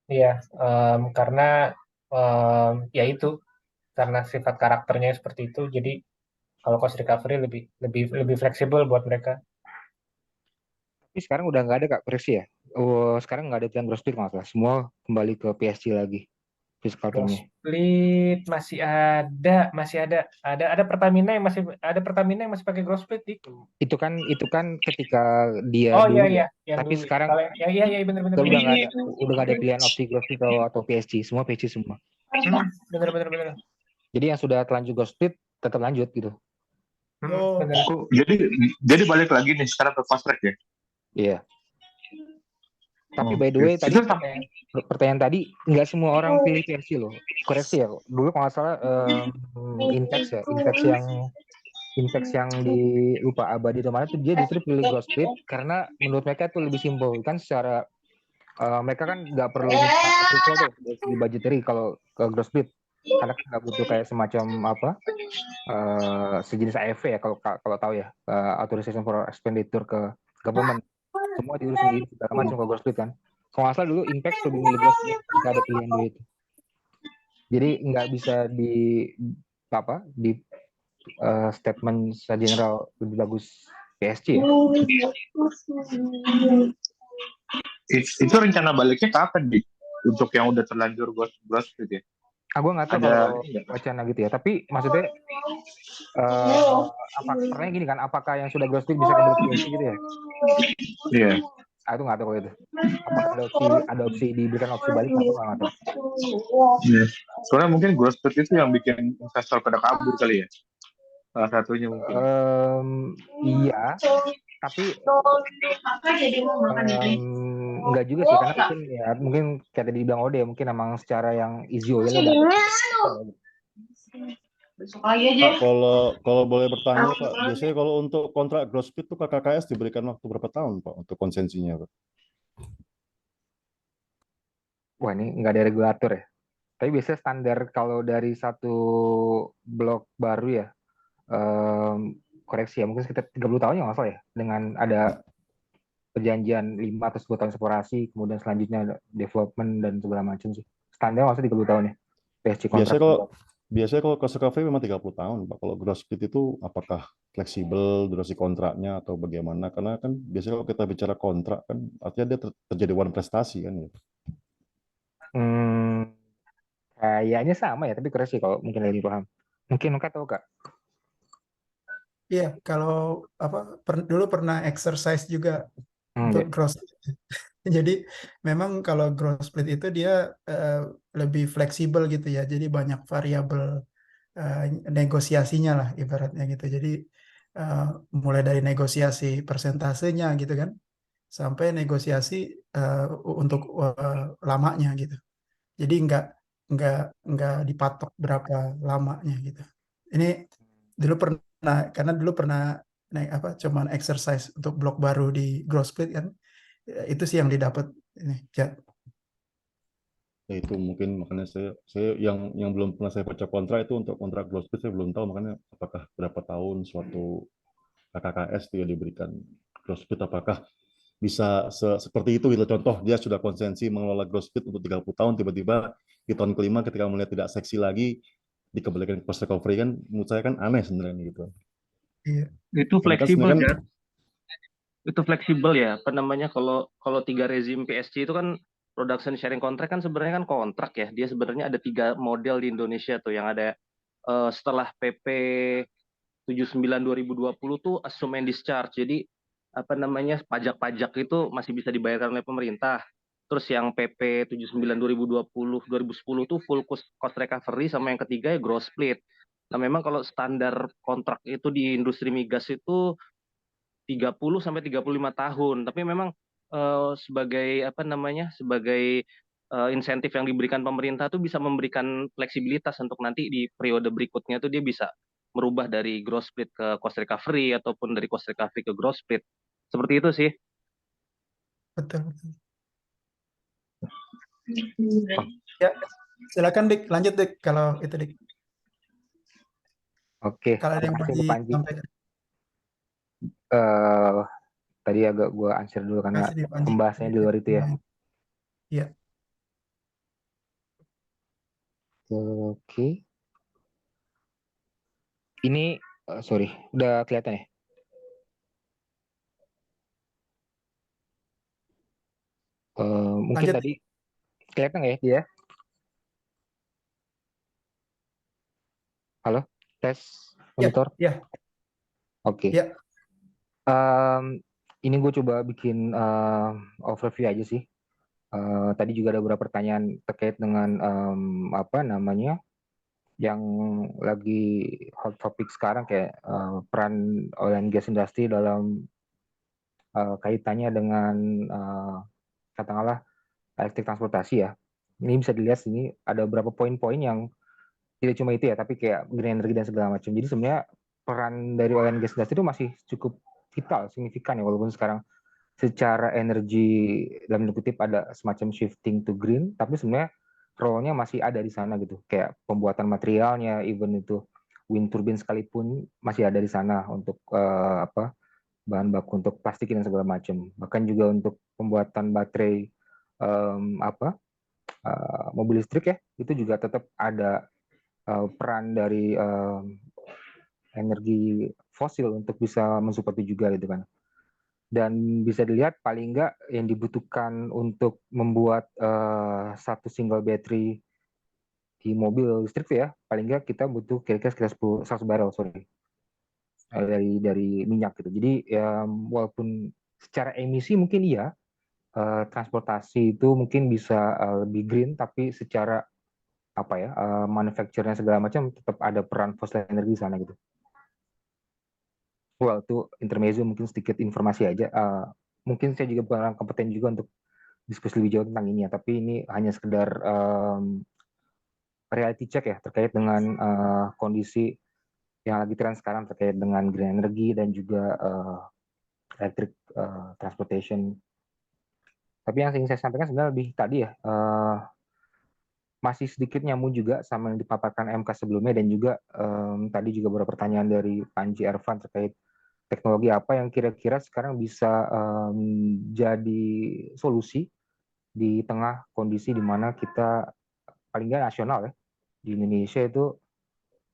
Iya, karena ya itu karena sifat karakternya seperti itu, jadi kalau cost recovery lebih lebih lebih fleksibel buat mereka.
tapi sekarang udah nggak ada Kak Presi ya. Oh, sekarang nggak ada pilihan gross split masalah. Semua kembali ke PSG lagi fiscal
Growth
termnya.
split masih ada Pertamina yang masih pakai growth split di.
Itu kan ketika dia
Oh iya
dulu
iya
ya.
yang
Tapi
dulu.
sekarang
Kalau iya iya iya benar-benar
udah
benar.
nggak ada pilihan opsi gross split atau PSG. Semua PSG semua.
Benar-benar benar.
Jadi yang sudah terlanjur gross split tetap lanjut gitu.
Oh,
Benar.
Jadi balik lagi nih sekarang ke fast track ya.
Iya. Tapi by the
Oke.
way tadi
Itu sampai
pertanyaan tadi nggak semua orang pilih PSG loh. Koreksi ya. Dulu kalau nggak salah Intex yang di lupa abadi itu mana tuh dia justru pilih gross split karena menurut mereka itu lebih simpel kan secara mereka kan nggak perlu minta approval tuh dari segi budgetary kalau ke gross split karena kan nggak butuh kayak semacam apa sejenis AFV ya kalau kalau tahu ya authorization for expenditure ke government semua diurus sendiri segala macam ke gross split kan kalau nggak salah dulu Impact lebih milih gross split ketika ada pilihan dua itu jadi nggak bisa di statement secara general lebih bagus PSG ya.
itu rencana baliknya kapan di untuk yang udah terlanjur ghost gitu ya?
Gue nggak tahu
Ada
kalau wacana gitu ya. Tapi maksudnya pertanyaan gini kan, apakah yang sudah gross split bisa kembali ke PSG gitu ya?
Iya.
Itu nggak tahu kalau itu. Apakah ada opsi diberikan opsi balik atau nggak tahu.
Iya. Soalnya mungkin ghost itu yang bikin investor pada kabur kali ya. Salah satunya mungkin.
Iya, tapi enggak juga sih karena mungkin kayak tadi dibilang Ode mungkin emang secara yang easy oil udah
Pak, kalau boleh bertanya Pak, biasanya kalau untuk kontrak gross split tuh KKKS diberikan waktu berapa tahun Pak untuk konsensinya Pak?
Wah ini nggak ada regulator ya. Tapi biasanya standar kalau dari satu blok baru ya, koreksi ya mungkin sekitar 30 tahun ya nggak salah ya. Dengan ada perjanjian 5 atau 10 tahun separasi, kemudian selanjutnya ada development dan segala macam sih. Standar maksudnya 30 tahun ya. PSG kontrak.
Biasanya kalau cost recovery memang 30 tahun Pak. Kalau gross split itu apakah fleksibel durasi kontraknya atau bagaimana? Karena kan biasanya kalau kita bicara kontrak kan artinya dia terjadi one prestasi kan ya.
Kayaknya sama ya, tapi koreksi kalau mungkin lebih paham. Mungkin Kak tahu Kak?
Iya, kalau dulu pernah exercise juga
Ya.
untuk growth. Jadi memang kalau growth split itu dia lebih fleksibel gitu ya. Jadi banyak variabel negosiasinya lah ibaratnya gitu. Jadi mulai dari negosiasi persentasenya gitu kan, sampai negosiasi untuk lamanya gitu. Jadi nggak dipatok berapa lamanya gitu. Ini dulu pernah naik cuman exercise untuk blok baru di growth split kan. Itu sih yang didapat ini Jad.
Ya itu mungkin makanya saya yang belum pernah saya baca kontrak itu untuk kontrak growth split saya belum tahu, makanya apakah berapa tahun suatu KKKS dia diberikan growth split, apakah bisa seperti itu gitu. Contoh dia sudah konsensi mengelola growth split untuk 30 tahun, tiba-tiba di tahun kelima ketika melihat tidak seksi lagi dikembalikan ke cost recovery, kan menurut saya kan aneh sebenarnya gitu.
Iya.
Itu
Karena kan
fleksibel
sebenarnya
ya. Itu fleksibel ya. Apa namanya, kalau 3 rezim PSG itu kan production sharing contract kan sebenarnya kan kontrak ya. Dia sebenarnya ada 3 model di Indonesia tuh, yang ada setelah PP 79 2020 tuh assume and discharge. Jadi apa namanya, pajak-pajak itu masih bisa dibayarkan oleh pemerintah. Terus yang PP 79 2020 2010 tuh full cost recovery, sama yang ketiga ya gross split. Nah, memang kalau standar kontrak itu di industri migas itu 30 sampai 35 tahun. Tapi memang sebagai apa namanya, sebagai insentif yang diberikan pemerintah tuh bisa memberikan fleksibilitas untuk nanti di periode berikutnya tuh dia bisa merubah dari gross split ke cost recovery, ataupun dari cost recovery ke gross split. Seperti itu sih.
Betul. Ya, silakan Dik, lanjut Dik kalau itu Dik.
Oke,
Kalau ada yang mau
makasih Pak Panji.
disampaikan.
Tadi agak gue answer dulu karena
Masih di Panji.
pembahasannya di luar itu ya.
Iya.
Oke. Ini sorry, udah kelihatan ya? Mungkin
Lanjut.
tadi kelihatan nggak ya dia? Halo, tes monitor.
Ya.
Oke.
Ya.
Ini gue coba bikin overview aja sih. Tadi juga ada beberapa pertanyaan terkait dengan apa namanya yang lagi hot topic sekarang, kayak peran oil and gas industry dalam kaitannya dengan katakanlah elektrik transportasi ya. Ini bisa dilihat sini ada beberapa poin-poin yang tidak cuma itu ya, tapi kayak green energy dan segala macam. Jadi sebenarnya peran dari oil and gas industry itu masih cukup vital, signifikan ya, walaupun sekarang secara energi dalam tanda kutip ada semacam shifting to green, tapi sebenarnya role-nya masih ada di sana gitu. Kayak pembuatan materialnya, even itu wind turbine sekalipun masih ada di sana untuk bahan baku untuk plastik dan segala macam. Bahkan juga untuk pembuatan baterai mobil listrik ya, itu juga tetap ada peran dari energi fosil untuk bisa mensupport juga gitu kan. Dan bisa dilihat paling enggak yang dibutuhkan untuk membuat satu single battery di mobil listrik ya, paling enggak kita butuh kira-kira sekitar 100 barrel dari minyak gitu. Jadi ya, walaupun secara emisi mungkin iya, transportasi itu mungkin bisa lebih green, tapi secara apa ya, manufacture-nya segala macam tetap ada peran fossil energi di sana gitu. Well, itu intermezzo, mungkin sedikit informasi aja. Mungkin saya juga kurang kompeten juga untuk diskusi lebih jauh tentang ini ya, tapi ini hanya sekedar reality check ya terkait dengan kondisi yang lagi tren sekarang terkait dengan green energy dan juga electric transportation. Tapi yang ingin saya sampaikan sebenarnya lebih tadi ya, masih sedikit nyambung juga sama yang dipaparkan MK sebelumnya, dan juga tadi juga beberapa pertanyaan dari Panji Ervan terkait teknologi apa yang kira-kira sekarang bisa jadi solusi di tengah kondisi di mana kita paling nggak nasional ya, di Indonesia itu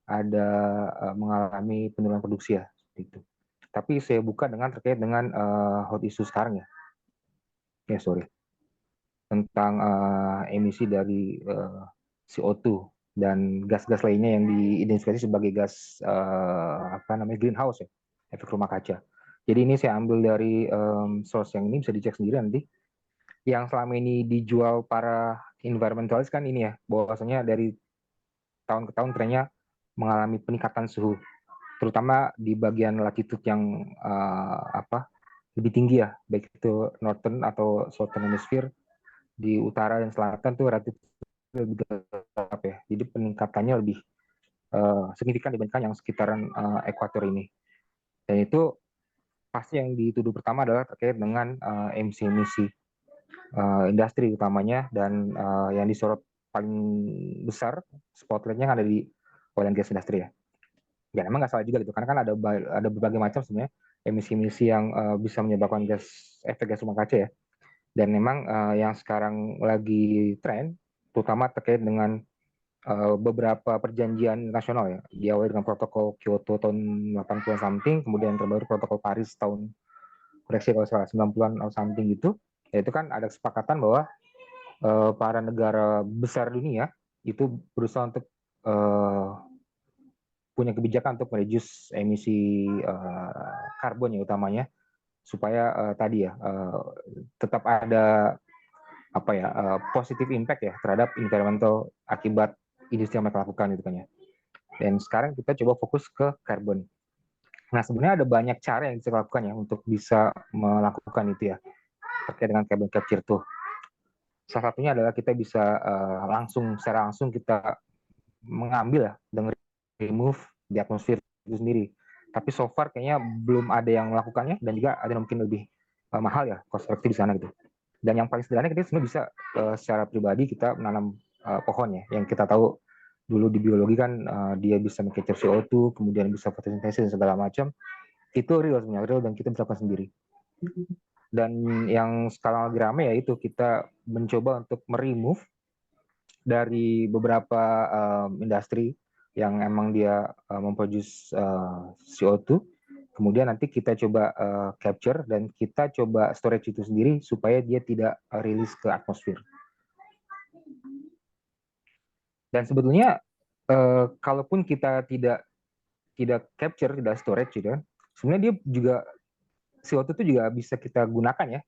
ada mengalami penurunan produksi ya, seperti itu. Tapi saya buka dengan terkait dengan hot issue sekarang ya. Sorry. Tentang emisi dari CO2 dan gas-gas lainnya yang diidentifikasi sebagai gas greenhouse ya, efek rumah kaca. Jadi ini saya ambil dari source yang ini, bisa dicek sendiri nanti. Yang selama ini dijual para environmentalis kan ini ya, bahwasanya dari tahun ke tahun trennya mengalami peningkatan suhu, terutama di bagian latitude yang lebih tinggi ya, baik itu northern atau southern hemisphere. Di utara dan selatan tuh relatif lebih gelap ya, jadi peningkatannya lebih signifikan dibandingkan yang sekitaran ekuator ini. Dan itu pasti yang dituduh pertama adalah terkait dengan emisi-emisi industri utamanya, dan yang disorot paling besar spotlightnya ada di oil and gas industri ya. Ya memang nggak salah juga gitu, karena kan ada berbagai macam sebenarnya emisi-emisi yang bisa menyebabkan efek gas rumah kaca ya. Dan memang yang sekarang lagi tren, terutama terkait dengan beberapa perjanjian nasional ya, diawali dengan protokol Kyoto tahun 80-an something, kemudian terbaru protokol Paris tahun, koreksi kalau salah, 90-an atau something gitu. Ya, itu kan ada kesepakatan bahwa para negara besar dunia itu berusaha untuk punya kebijakan untuk mereduce emisi karbon ya utamanya, supaya tadi ya tetap ada positive impact ya terhadap environmental akibat industri yang mereka lakukan gitu kan ya. Dan sekarang kita coba fokus ke karbon. Nah sebenarnya ada banyak cara yang bisa dilakukan ya untuk bisa melakukan itu ya, terkait dengan carbon capture tuh. Salah satunya adalah kita bisa secara langsung kita mengambil ya, dan remove di atmosfer itu sendiri. Tapi so far kayaknya belum ada yang melakukannya, dan juga ada yang mungkin lebih mahal ya cost effective di sana gitu. Dan yang paling sederhana kita sebenarnya bisa secara pribadi kita menanam pohon ya, yang kita tahu dulu di biologi kan dia bisa mengcapture CO2, kemudian bisa fotosintesis dan segala macam. Itu real sebenarnya, real, dan kita bisa lakukan sendiri. Dan yang sekarang lagi rame ya itu kita mencoba untuk meremove dari beberapa industri yang emang dia memproduce CO2, kemudian nanti kita coba capture dan kita coba storage itu sendiri supaya dia tidak rilis ke atmosfer. Dan sebetulnya kalaupun kita tidak capture, tidak storage gitu, sebenarnya dia juga CO2 itu juga bisa kita gunakan ya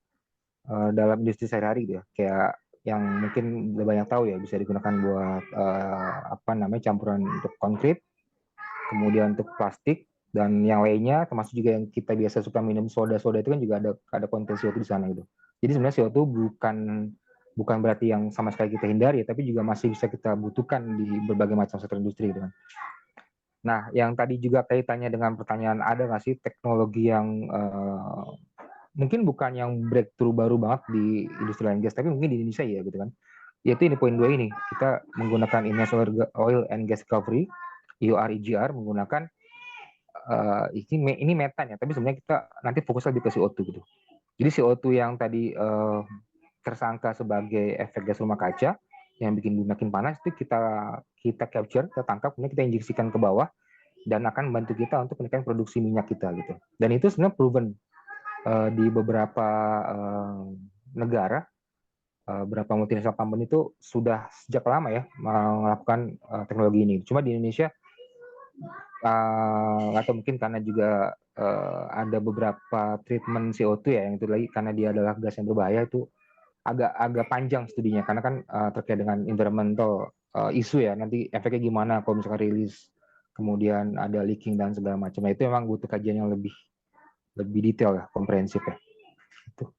dalam industri sehari-hari gitu ya. Kayak yang mungkin udah banyak tahu ya, bisa digunakan buat campuran untuk konkrit, kemudian untuk plastik dan yang lainnya, termasuk juga yang kita biasa suka minum soda-soda itu kan juga ada konten CO2 di sana gitu. Jadi sebenarnya CO2 bukan berarti yang sama sekali kita hindari, tapi juga masih bisa kita butuhkan di berbagai macam sektor industri gitu kan. Nah, yang tadi juga kaitannya dengan pertanyaan, ada nggak sih teknologi yang mungkin bukan yang breakthrough baru banget di industri oil and gas, tapi mungkin di Indonesia ya gitu kan. Yaitu ini poin 2 ini, kita menggunakan Enhanced Oil and Gas Recovery, EOR/EGR, menggunakan ini metan ya, tapi sebenarnya kita nanti fokus lebih ke CO2 gitu. Jadi CO2 yang tadi tersangka sebagai efek gas rumah kaca yang bikin bumi makin panas itu kita capture, kita tangkap, kemudian kita injeksikan ke bawah dan akan membantu kita untuk menaikkan produksi minyak kita gitu. Dan itu sebenarnya proven di beberapa negara, beberapa multinational company itu sudah sejak lama ya melakukan teknologi ini. Cuma di Indonesia atau mungkin karena juga ada beberapa treatment CO2 ya, yang itu lagi karena dia adalah gas yang berbahaya, itu agak panjang studinya karena kan terkait dengan environmental isu ya, nanti efeknya gimana kalau misalkan rilis, kemudian ada leaking dan segala macam. Nah, itu memang butuh kajian yang lebih detail ya, komprehensif ya. Itu.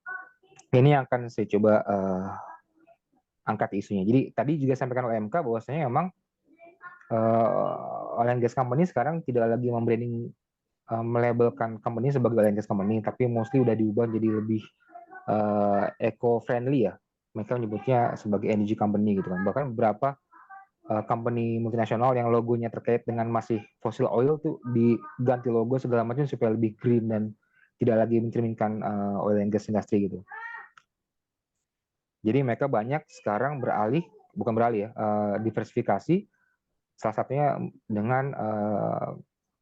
Ini yang akan saya coba angkat isunya. Jadi tadi juga sampaikan oleh MK bahwasanya memang oil and gas company sekarang tidak lagi membranding melabelkan company sebagai oil and gas company, tapi mostly udah diubah jadi lebih eco-friendly ya. Mereka menyebutnya sebagai energy company gitu kan. Bahkan beberapa company multinasional yang logonya terkait dengan masih fossil oil tuh diganti logo segala macam supaya lebih green dan tidak lagi mencerminkan oil and gas industry gitu. Jadi mereka banyak sekarang diversifikasi, salah satunya dengan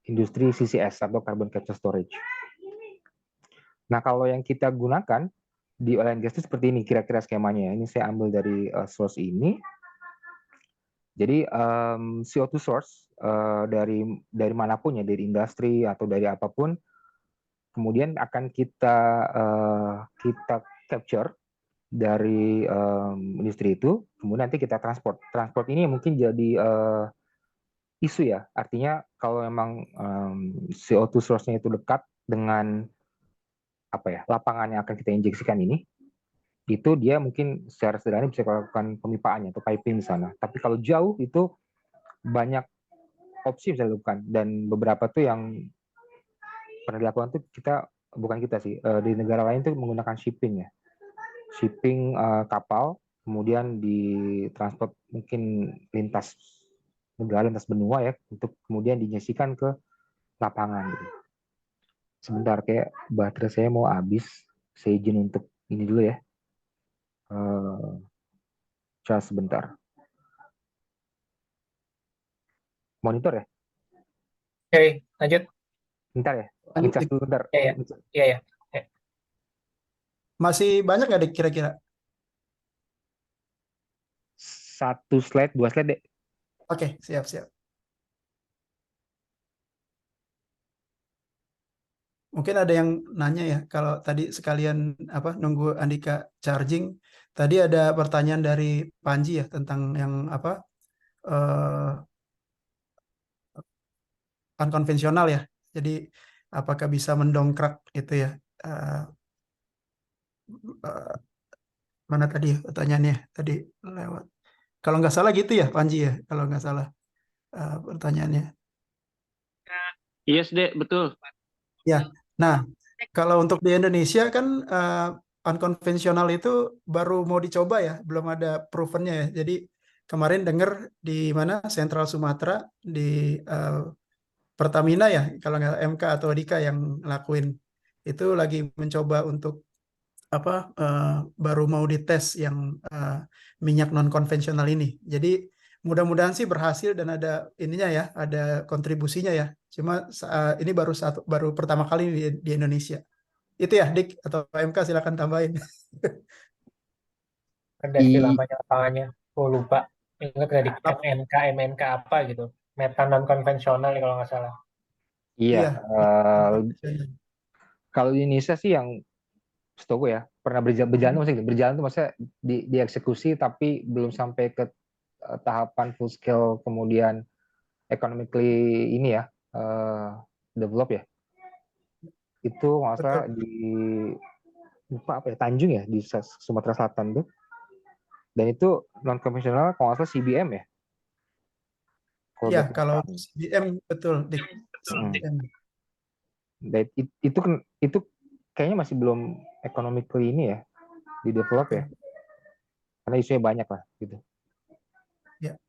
industri CCS atau carbon capture storage. Nah, kalau yang kita gunakan di oil and gas itu seperti ini kira-kira skemanya. Ini saya ambil dari source ini. Jadi CO2 source dari manapun ya, dari industri atau dari apapun, kemudian akan kita capture dari industri itu, kemudian nanti kita transport. Transport ini mungkin jadi isu ya, artinya kalau memang CO2 source-nya itu dekat dengan lapangan yang akan kita injeksikan ini, itu dia mungkin secara sederhana bisa melakukan pemipaannya atau piping di sana. Tapi kalau jauh itu banyak opsi bisa dilakukan, dan beberapa tuh yang pernah dilakukan tuh bukan kita sih, di negara lain tuh menggunakan shipping ya, shipping kapal, kemudian ditransport mungkin lintas negara, lintas benua ya, untuk kemudian diinjeksikan ke lapangan gitu. Sebentar, kayak baterai saya mau habis, saya izin untuk ini dulu ya, charge sebentar. Monitor ya?
Oke, lanjut.
Bentar ya,
Lanjut,
ngecas
Dik.
dulu bentar.
Iya, iya. Iya.
Masih banyak nggak, Dik, kira-kira?
1 slide, 2 slide deh.
Oke, siap-siap. Mungkin ada yang nanya ya, kalau tadi sekalian nunggu Andika charging, tadi ada pertanyaan dari Panji ya tentang yang unkonvensional ya. Jadi apakah bisa mendongkrak itu ya? eh, eh, Mana tadi ya pertanyaannya? Tadi lewat. Kalau nggak salah gitu ya, Panji ya. Kalau nggak salah pertanyaannya.
Yes, Dek, betul.
Ya, nah kalau untuk di Indonesia kan unkonvensional itu baru mau dicoba ya, belum ada provennya ya. Jadi kemarin dengar di mana Sentral Sumatera di eh, Pertamina ya, kalau nggak MK atau Dika yang ngelakuin itu lagi mencoba untuk apa eh, baru mau dites yang eh, minyak non konvensional ini. Jadi mudah-mudahan sih berhasil dan ada ininya ya, ada kontribusinya ya. Cuma ini baru pertama kali di Indonesia. Itu ya, Dik atau MK silakan tambahin.
Ada istilah banyak lapangannya. Oh, lupa. Ingat nggak di MNK apa gitu. Meta non konvensional kalau nggak salah.
Iya,
Iya.
kalau di Indonesia sih yang setahu ya pernah berjalan tuh maksudnya dieksekusi tapi belum sampai ke tahapan full scale, kemudian economically ini ya develop ya. Itu masalah di lupa apa ya, Tanjung ya, di Sumatera Selatan tuh. Dan itu non konvensional kalau nggak salah CBM ya.
Iya, kalau CBM betul, Dik. CBM.
Dan itu kayaknya masih belum economically ini ya, di develop ya. Karena isunya banyak lah gitu.
Ya.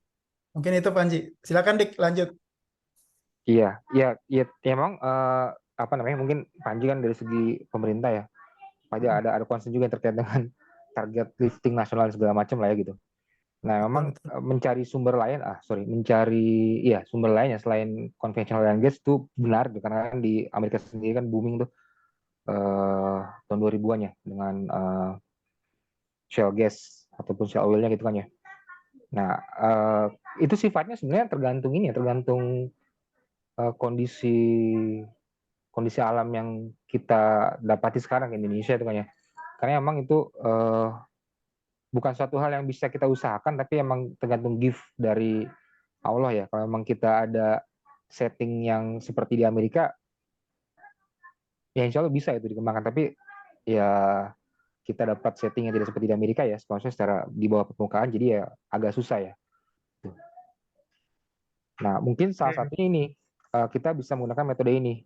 Mungkin itu Panji. Silakan Dik lanjut.
Iya, emang apa namanya, mungkin Panji kan dari segi pemerintah ya. Ada concern juga yang terkait dengan target lifting nasional segala macam lah ya gitu. Nah, memang mencari sumber lain, sumber lain ya selain konvensional dan gas itu benar, karena kan di Amerika sendiri kan booming tuh tahun 2000-an ya dengan shale gas ataupun shale oilnya gitu kan ya. Nah, itu sifatnya sebenarnya tergantung ini ya, tergantung kondisi alam yang kita dapati sekarang di Indonesia itu kan ya. Karena emang itu bukan suatu hal yang bisa kita usahakan, tapi emang tergantung gift dari Allah ya. Kalau memang kita ada setting yang seperti di Amerika, ya insya Allah bisa itu dikembangkan. Tapi ya kita dapat setting yang tidak seperti di Amerika ya, maksudnya secara di bawah permukaan, jadi ya agak susah ya. Nah, mungkin salah satunya ini, kita bisa menggunakan metode ini.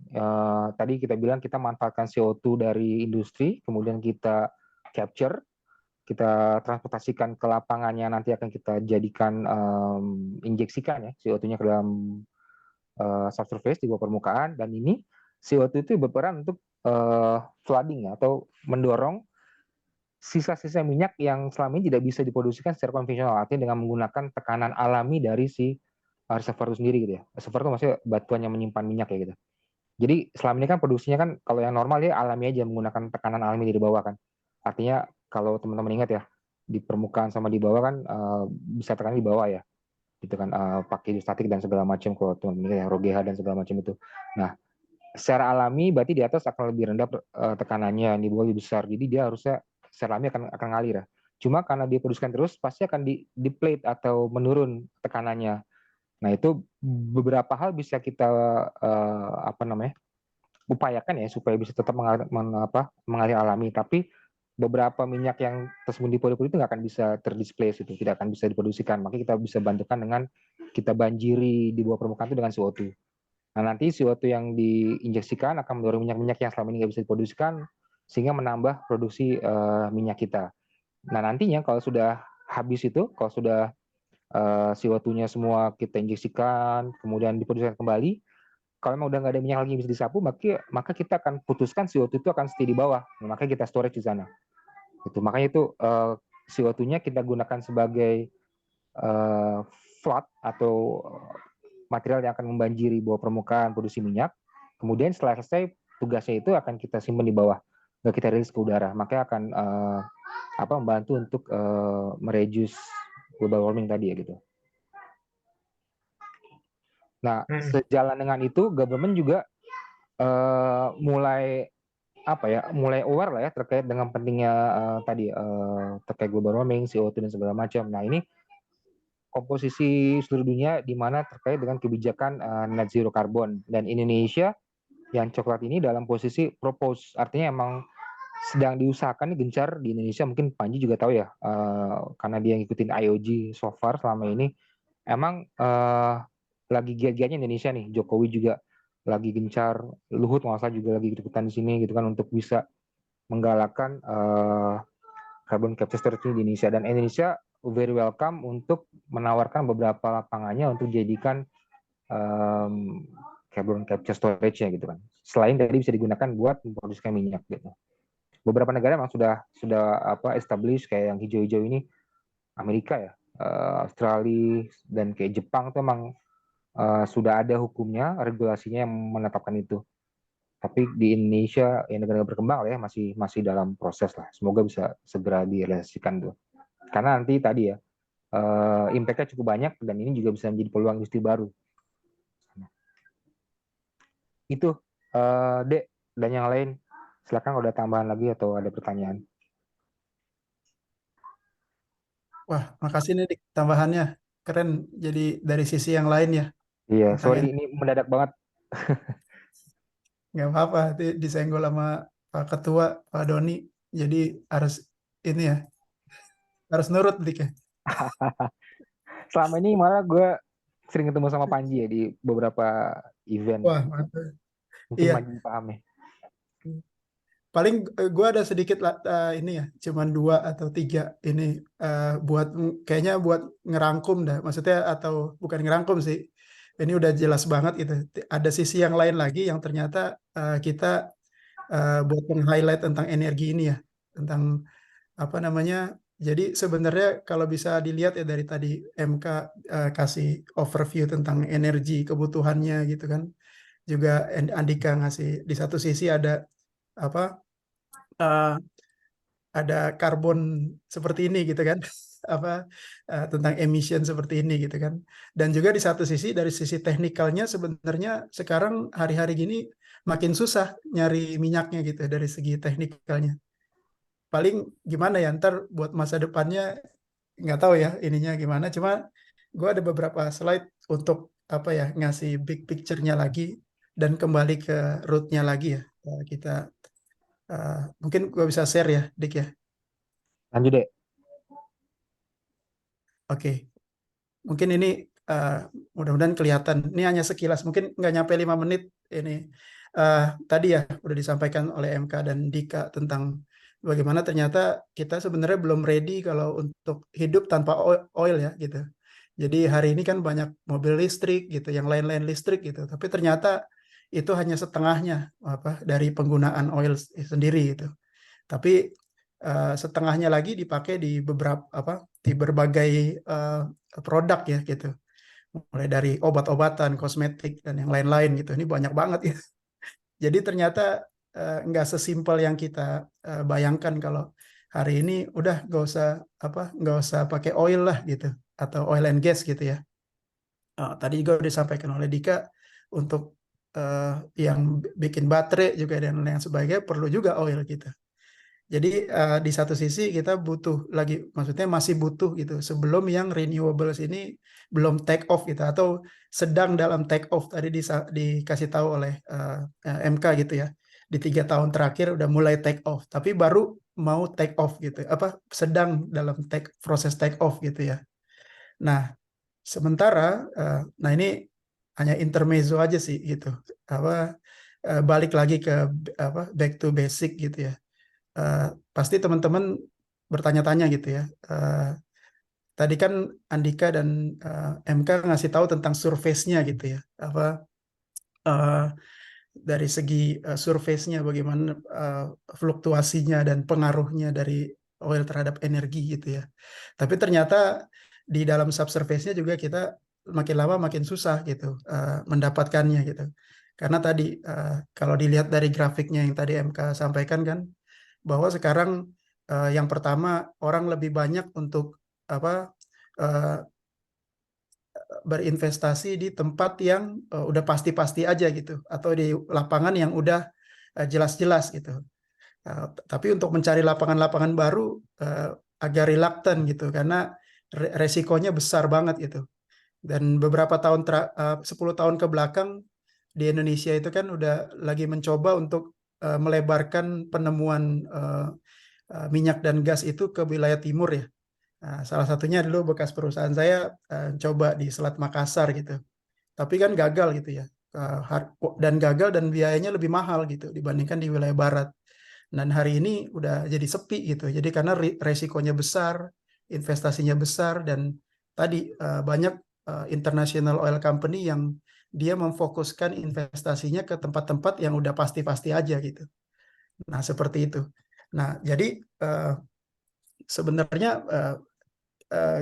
Tadi kita bilang kita manfaatkan CO2 dari industri, kemudian kita capture, kita transportasikan ke lapangannya, nanti akan kita jadikan injeksikan ya CO2-nya ke dalam subsurface di bawah permukaan, dan ini CO2 itu berperan untuk flooding ya, atau mendorong sisa-sisa minyak yang selama ini tidak bisa diproduksikan secara konvensional, artinya dengan menggunakan tekanan alami dari si reservoir itu sendiri gitu ya. Reservoir itu maksudnya batuan yang menyimpan minyak ya gitu. Jadi selama ini kan produksinya kan kalau yang normal dia alami aja menggunakan tekanan alami dari bawah kan. Artinya kalau teman-teman ingat ya, di permukaan sama di bawah kan bisa tekanan di bawah ya. gitu kan, pakai hidrostatik dan segala macam kalau teman-teman ya, ROGH dan segala macam itu. Nah, secara alami berarti di atas akan lebih rendah tekanannya, di bawah lebih besar. Jadi dia harusnya secara alami akan ngalir ya. Cuma karena dia produksikan terus pasti akan deplete atau menurun tekanannya. Nah, itu beberapa hal bisa kita upayakan ya supaya bisa tetap mengalir alami, tapi beberapa minyak yang tersembunyi di pori-pori itu nggak akan bisa terdisplace, itu tidak akan bisa diproduksikan. Maka kita bisa bantukan dengan kita banjiri di bawah permukaan itu dengan CO2. Nah, nanti CO2 yang diinjeksikan akan mendorong minyak-minyak yang selama ini nggak bisa diproduksikan, sehingga menambah produksi minyak kita. Nah, nantinya kalau sudah habis itu, kalau sudah CO2-nya semua kita injeksikan, kemudian diproduksikan kembali, kalau memang udah nggak ada minyak lagi yang bisa disapu, maka kita akan putuskan CO2 itu akan stay di bawah. Nah, makanya kita storage di sana. Makanya itu CO2-nya kita gunakan sebagai flood atau material yang akan membanjiri bawah permukaan produksi minyak. Kemudian setelah selesai tugasnya itu akan kita simpan di bawah, nggak kita rilis ke udara. Makanya akan membantu untuk mereduce global warming tadi ya gitu. Nah, sejalan dengan itu, government juga mulai aware lah ya terkait dengan pentingnya terkait global warming, CO2 dan segala macam. Nah, ini komposisi seluruh dunia di mana terkait dengan kebijakan net zero carbon, dan Indonesia yang coklat ini dalam posisi propose, artinya emang sedang diusahakan gencar di Indonesia. Mungkin Panji juga tahu ya, karena dia ngikutin IOG so far selama ini, emang lagi giat-giatnya Indonesia nih. Jokowi juga lagi gencar, Luhut nggak salah juga lagi ikutan di sini gitu kan, untuk bisa menggalakkan carbon capture storage di Indonesia. Dan Indonesia very welcome untuk menawarkan beberapa lapangannya untuk dijadikan carbon capture storage-nya gitu kan. Selain dari bisa digunakan buat memproduksi minyak gitu. Beberapa negara memang sudah establish, kayak yang hijau-hijau ini Amerika ya, Australia dan kayak Jepang itu memang sudah ada hukumnya, regulasinya yang menetapkan itu. Tapi di Indonesia, ya negara berkembang lah ya, masih dalam proses lah. Semoga bisa segera direalisasikan tuh. Karena nanti tadi ya, impact-nya cukup banyak, dan ini juga bisa menjadi peluang industri baru. Itu, Dek, dan yang lain. Silakan kalau ada tambahan lagi atau ada pertanyaan.
Wah, makasih nih Dik, tambahannya. Keren, jadi dari sisi yang lain ya.
Iya, sorry ini mendadak banget.
Nggak apa-apa, disenggol sama Pak Ketua, Pak Doni. Jadi harus ini ya, harus nurut Dik ya.
Selama ini malah gue sering ketemu sama Panji ya di beberapa event.
Wah, mantap.
Mungkin
Iya.
Panji paham ya.
Paling gue ada sedikit ini ya, cuman 2 atau 3 ini kayaknya buat ngerangkum dah, maksudnya, atau bukan ngerangkum sih, ini udah jelas banget gitu. Ada sisi yang lain lagi yang ternyata kita buat meng-highlight tentang energi ini ya, tentang apa namanya. Jadi sebenarnya kalau bisa dilihat ya dari tadi MK kasih overview tentang energi kebutuhannya gitu kan, juga Andika ngasih di satu sisi ada ada karbon seperti ini gitu kan, tentang emission seperti ini gitu kan. Dan juga di satu sisi dari sisi teknikalnya sebenarnya sekarang hari-hari gini makin susah nyari minyaknya gitu dari segi teknikalnya. Paling gimana ya, ntar buat masa depannya nggak tahu ya ininya gimana. Cuma gue ada beberapa slide untuk ngasih big picture-nya lagi dan kembali ke root-nya lagi ya. Kita mungkin gue bisa share ya, Dik ya.
Lanjut, Dek.
Oke. Mungkin ini mudah-mudahan kelihatan. Ini hanya sekilas, mungkin nggak nyampe 5 menit ini. Tadi ya udah disampaikan oleh MK dan Dika tentang bagaimana ternyata kita sebenarnya belum ready kalau untuk hidup tanpa oil ya gitu. Jadi hari ini kan banyak mobil listrik gitu, yang lain-lain listrik gitu. Tapi ternyata itu hanya setengahnya dari penggunaan oil sendiri gitu. Tapi setengahnya lagi dipakai di berbagai produk ya gitu. Mulai dari obat-obatan, kosmetik dan yang lain-lain gitu. Ini banyak banget ya. Jadi ternyata nggak sesimpel yang kita bayangkan kalau hari ini udah nggak usah pakai oil lah gitu, atau oil and gas gitu ya. Tadi juga udah disampaikan oleh Dika, untuk yang bikin baterai juga dan lain sebagainya perlu juga oil gitu. Jadi di satu sisi kita butuh lagi, maksudnya masih butuh gitu sebelum yang renewables ini belum take off gitu, atau sedang dalam take off. Tadi dikasih tahu oleh MK gitu ya, di 3 tahun terakhir udah mulai take off, tapi baru mau take off gitu, apa sedang dalam proses take off gitu ya. Nah, sementara, nah ini hanya intermezzo aja sih gitu, apa balik lagi ke apa back to basic gitu ya. Pasti teman-teman bertanya-tanya gitu ya. Tadi kan Andika dan MK ngasih tahu tentang surface-nya gitu ya. Apa dari segi surface-nya bagaimana fluktuasinya dan pengaruhnya dari oil terhadap energi gitu ya. Tapi ternyata di dalam subsurface-nya juga kita makin lama makin susah gitu mendapatkannya gitu. Karena tadi kalau dilihat dari grafiknya yang tadi MK sampaikan kan, bahwa sekarang yang pertama orang lebih banyak untuk apa berinvestasi di tempat yang udah pasti-pasti aja gitu, atau di lapangan yang udah jelas-jelas gitu. Tapi untuk mencari lapangan-lapangan baru agak reluctant gitu, karena resikonya besar banget gitu. Dan beberapa tahun 10 tahun ke belakang di Indonesia itu kan udah lagi mencoba untuk melebarkan penemuan minyak dan gas itu ke wilayah timur ya. Nah, salah satunya dulu bekas perusahaan saya coba di Selat Makassar gitu. Tapi kan gagal gitu ya. Dan gagal dan biayanya lebih mahal gitu dibandingkan di wilayah barat. Dan hari ini udah jadi sepi gitu. Jadi karena resikonya besar, investasinya besar, dan tadi banyak international oil company yang dia memfokuskan investasinya ke tempat-tempat yang udah pasti-pasti aja gitu. Nah, seperti itu. Nah, jadi sebenarnya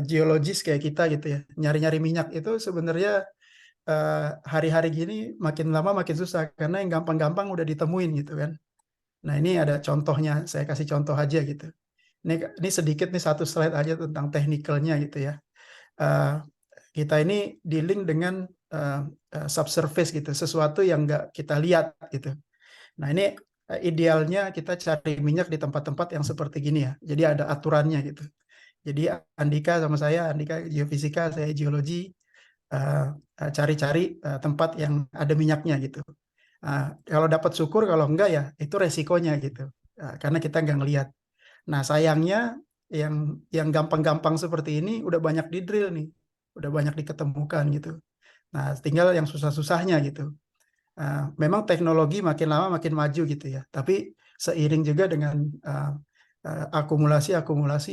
geologis kayak kita gitu ya, nyari-nyari minyak itu sebenarnya hari-hari gini makin lama makin susah, karena yang gampang-gampang udah ditemuin gitu kan. Nah, ini ada contohnya, saya kasih contoh aja gitu. Ini sedikit nih, satu slide aja tentang teknikalnya gitu ya. Kita ini dealing dengan subsurface gitu, sesuatu yang nggak kita lihat gitu. Nah, ini idealnya kita cari minyak di tempat-tempat yang seperti gini ya. Jadi ada aturannya gitu. Jadi Andika sama saya, Andika geofisika, saya geologi, cari-cari tempat yang ada minyaknya gitu. Kalau dapat syukur, kalau enggak ya itu resikonya gitu. Karena kita nggak ngelihat. Nah, sayangnya yang gampang-gampang seperti ini udah banyak di drill nih, udah banyak diketemukan gitu. Nah, tinggal yang susah-susahnya gitu. Memang teknologi makin lama makin maju gitu ya, tapi seiring juga dengan akumulasi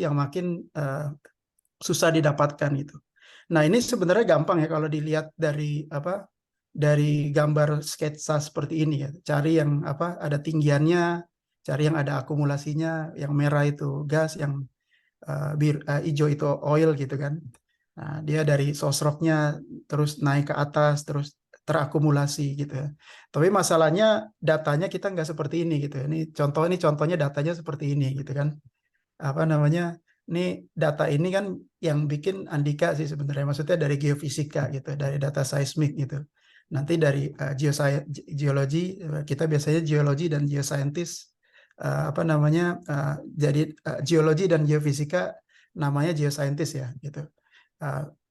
yang makin susah didapatkan gitu. Nah, ini sebenarnya gampang ya kalau dilihat dari dari gambar sketsa seperti ini ya. Cari yang ada tinggiannya, cari yang ada akumulasinya, yang merah itu gas, yang hijau itu oil gitu kan. Nah, dia dari source rock-nya terus naik ke atas, terus terakumulasi gitu ya. Tapi masalahnya datanya kita nggak seperti ini gitu. Ini contohnya datanya seperti ini gitu kan. Apa namanya? Ini data ini kan yang bikin Andika sih sebenarnya. Maksudnya dari geofisika gitu, dari data seismik gitu. Nanti dari geologi, kita biasanya geologi dan geoscientist apa namanya? Jadi geologi dan geofisika namanya geoscientist ya gitu.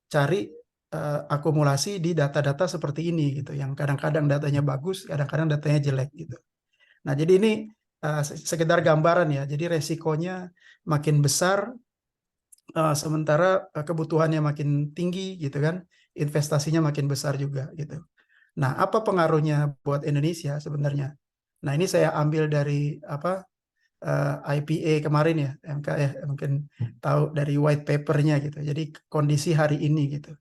Cari akumulasi di data-data seperti ini gitu, yang kadang-kadang datanya bagus, kadang-kadang datanya jelek gitu. Nah, jadi ini sekedar gambaran ya. Jadi resikonya makin besar, sementara kebutuhannya makin tinggi gitu kan, investasinya makin besar juga gitu. Nah, apa pengaruhnya buat Indonesia sebenarnya? Nah, ini saya ambil dari IPA kemarin ya, MK ya, mungkin tahu dari white papernya gitu. Jadi kondisi hari ini gitu.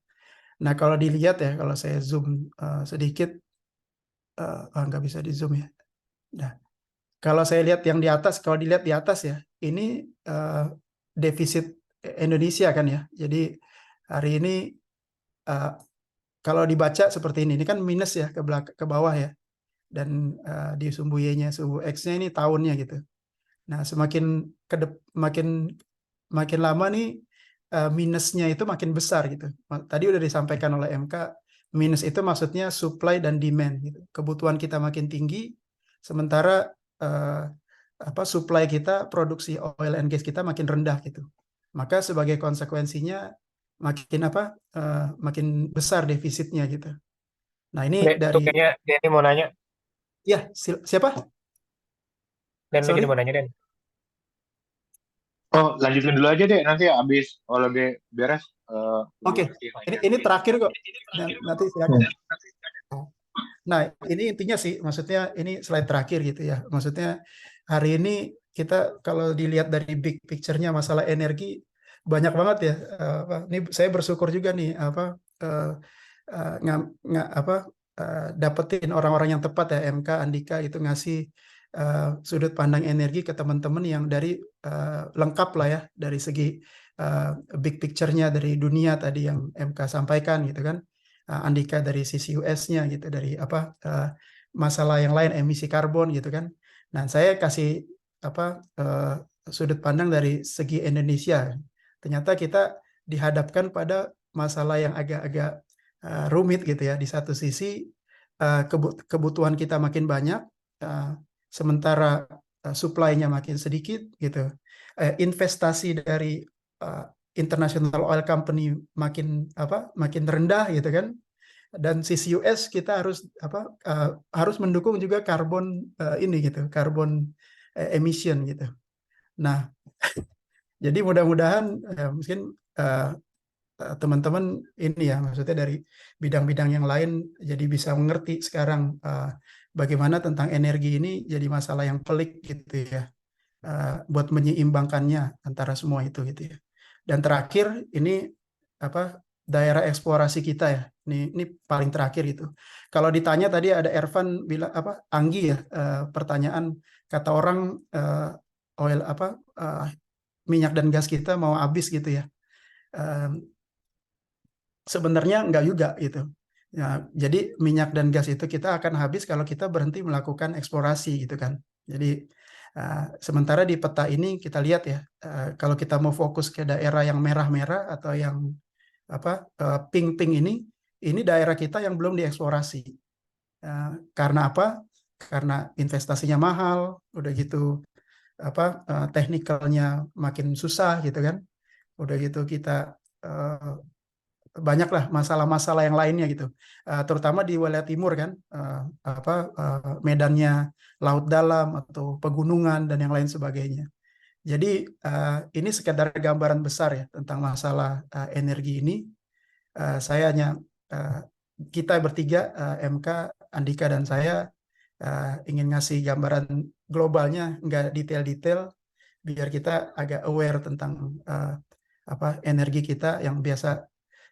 Nah, kalau dilihat ya, kalau saya zoom sedikit, nggak bisa di zoom ya. Nah, kalau saya lihat yang di atas, kalau dilihat di atas ya, ini defisit Indonesia kan ya. Jadi hari ini kalau dibaca seperti ini kan minus ya ke bawah ya. Dan di sumbu Y-nya, sumbu X-nya ini tahunnya gitu. Nah, makin lama nih minusnya itu makin besar gitu. Tadi udah disampaikan oleh MK, minus itu maksudnya supply dan demand gitu. Kebutuhan kita makin tinggi, sementara supply kita, produksi oil and gas kita makin rendah gitu. Maka sebagai konsekuensinya makin besar defisitnya gitu. Nah ini dari
kayaknya Denny mau nanya.
ya siapa?
Dan
Sorry?
mungkin mau nanya Den.
Oh, lanjutin dulu aja deh, nanti abis kalau lebih beres.
Oke, ini terakhir kok. Nanti silakan. Nah, ini intinya sih, maksudnya ini slide terakhir gitu ya. Maksudnya hari ini kita kalau dilihat dari big picture-nya masalah energi banyak banget ya. Ini saya bersyukur juga nih dapetin orang-orang yang tepat ya, MK, Andika itu ngasih sudut pandang energi ke teman-teman yang dari lengkap lah ya dari segi big picture-nya dari dunia tadi yang MK sampaikan gitu kan. Andika dari sisi US-nya gitu, dari masalah yang lain, emisi karbon gitu kan. Nah, saya kasih sudut pandang dari segi Indonesia. Ternyata kita dihadapkan pada masalah yang agak-agak rumit gitu ya. Di satu sisi kebutuhan kita makin banyak, sementara supply-nya makin sedikit gitu. Investasi dari international oil company makin rendah gitu kan, dan sisi US kita harus mendukung juga karbon ini gitu, karbon emission gitu. Nah, jadi mudah-mudahan mungkin teman-teman ini ya, maksudnya dari bidang-bidang yang lain jadi bisa mengerti sekarang bagaimana tentang energi ini jadi masalah yang pelik gitu ya, buat menyeimbangkannya antara semua itu gitu ya. Dan terakhir ini daerah eksplorasi kita ya. Ini paling terakhir gitu. Kalau ditanya tadi ada Ervan bilang Anggi ya, pertanyaan kata orang oil minyak dan gas kita mau habis gitu ya. Sebenarnya enggak juga gitu. Ya, jadi minyak dan gas itu kita akan habis kalau kita berhenti melakukan eksplorasi gitu kan. Jadi sementara di peta ini kita lihat ya, kalau kita mau fokus ke daerah yang merah-merah atau yang pink-pink ini daerah kita yang belum dieksplorasi. Karena apa? Karena investasinya mahal, udah gitu teknikalnya makin susah gitu kan. Udah gitu kita banyaklah masalah-masalah yang lainnya gitu, terutama di wilayah timur kan, medannya laut dalam atau pegunungan dan yang lain sebagainya. Jadi ini sekedar gambaran besar ya tentang masalah energi ini. Saya hanya kita bertiga, MK, Andika dan saya ingin ngasih gambaran globalnya, nggak detail-detail, biar kita agak aware tentang energi kita yang biasa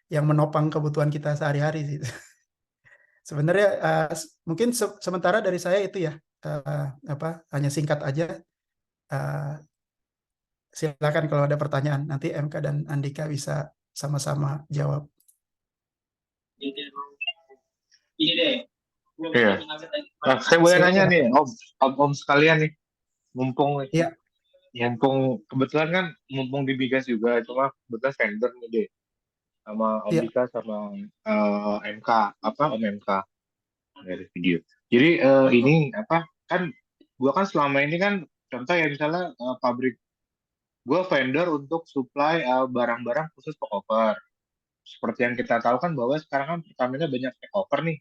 yang menopang kebutuhan kita sehari-hari sih. Sebenarnya mungkin sementara dari saya itu ya, hanya singkat aja. Silakan kalau ada pertanyaan, nanti MK dan Andika bisa sama-sama jawab.
Iya. Nah, saya boleh nanya nih, Om sekalian nih, mumpung kebetulan kan mumpung di Bigas juga, cuma kebetulan vendor nih deh, sama Om Dika sama MK, Om MK dari video. Jadi ini kan gua kan selama ini kan contoh ya misalnya pabrik gua vendor untuk supply barang-barang khusus takeover. Seperti yang kita tahu kan bahwa sekarang kan Pertamina banyak takeover nih,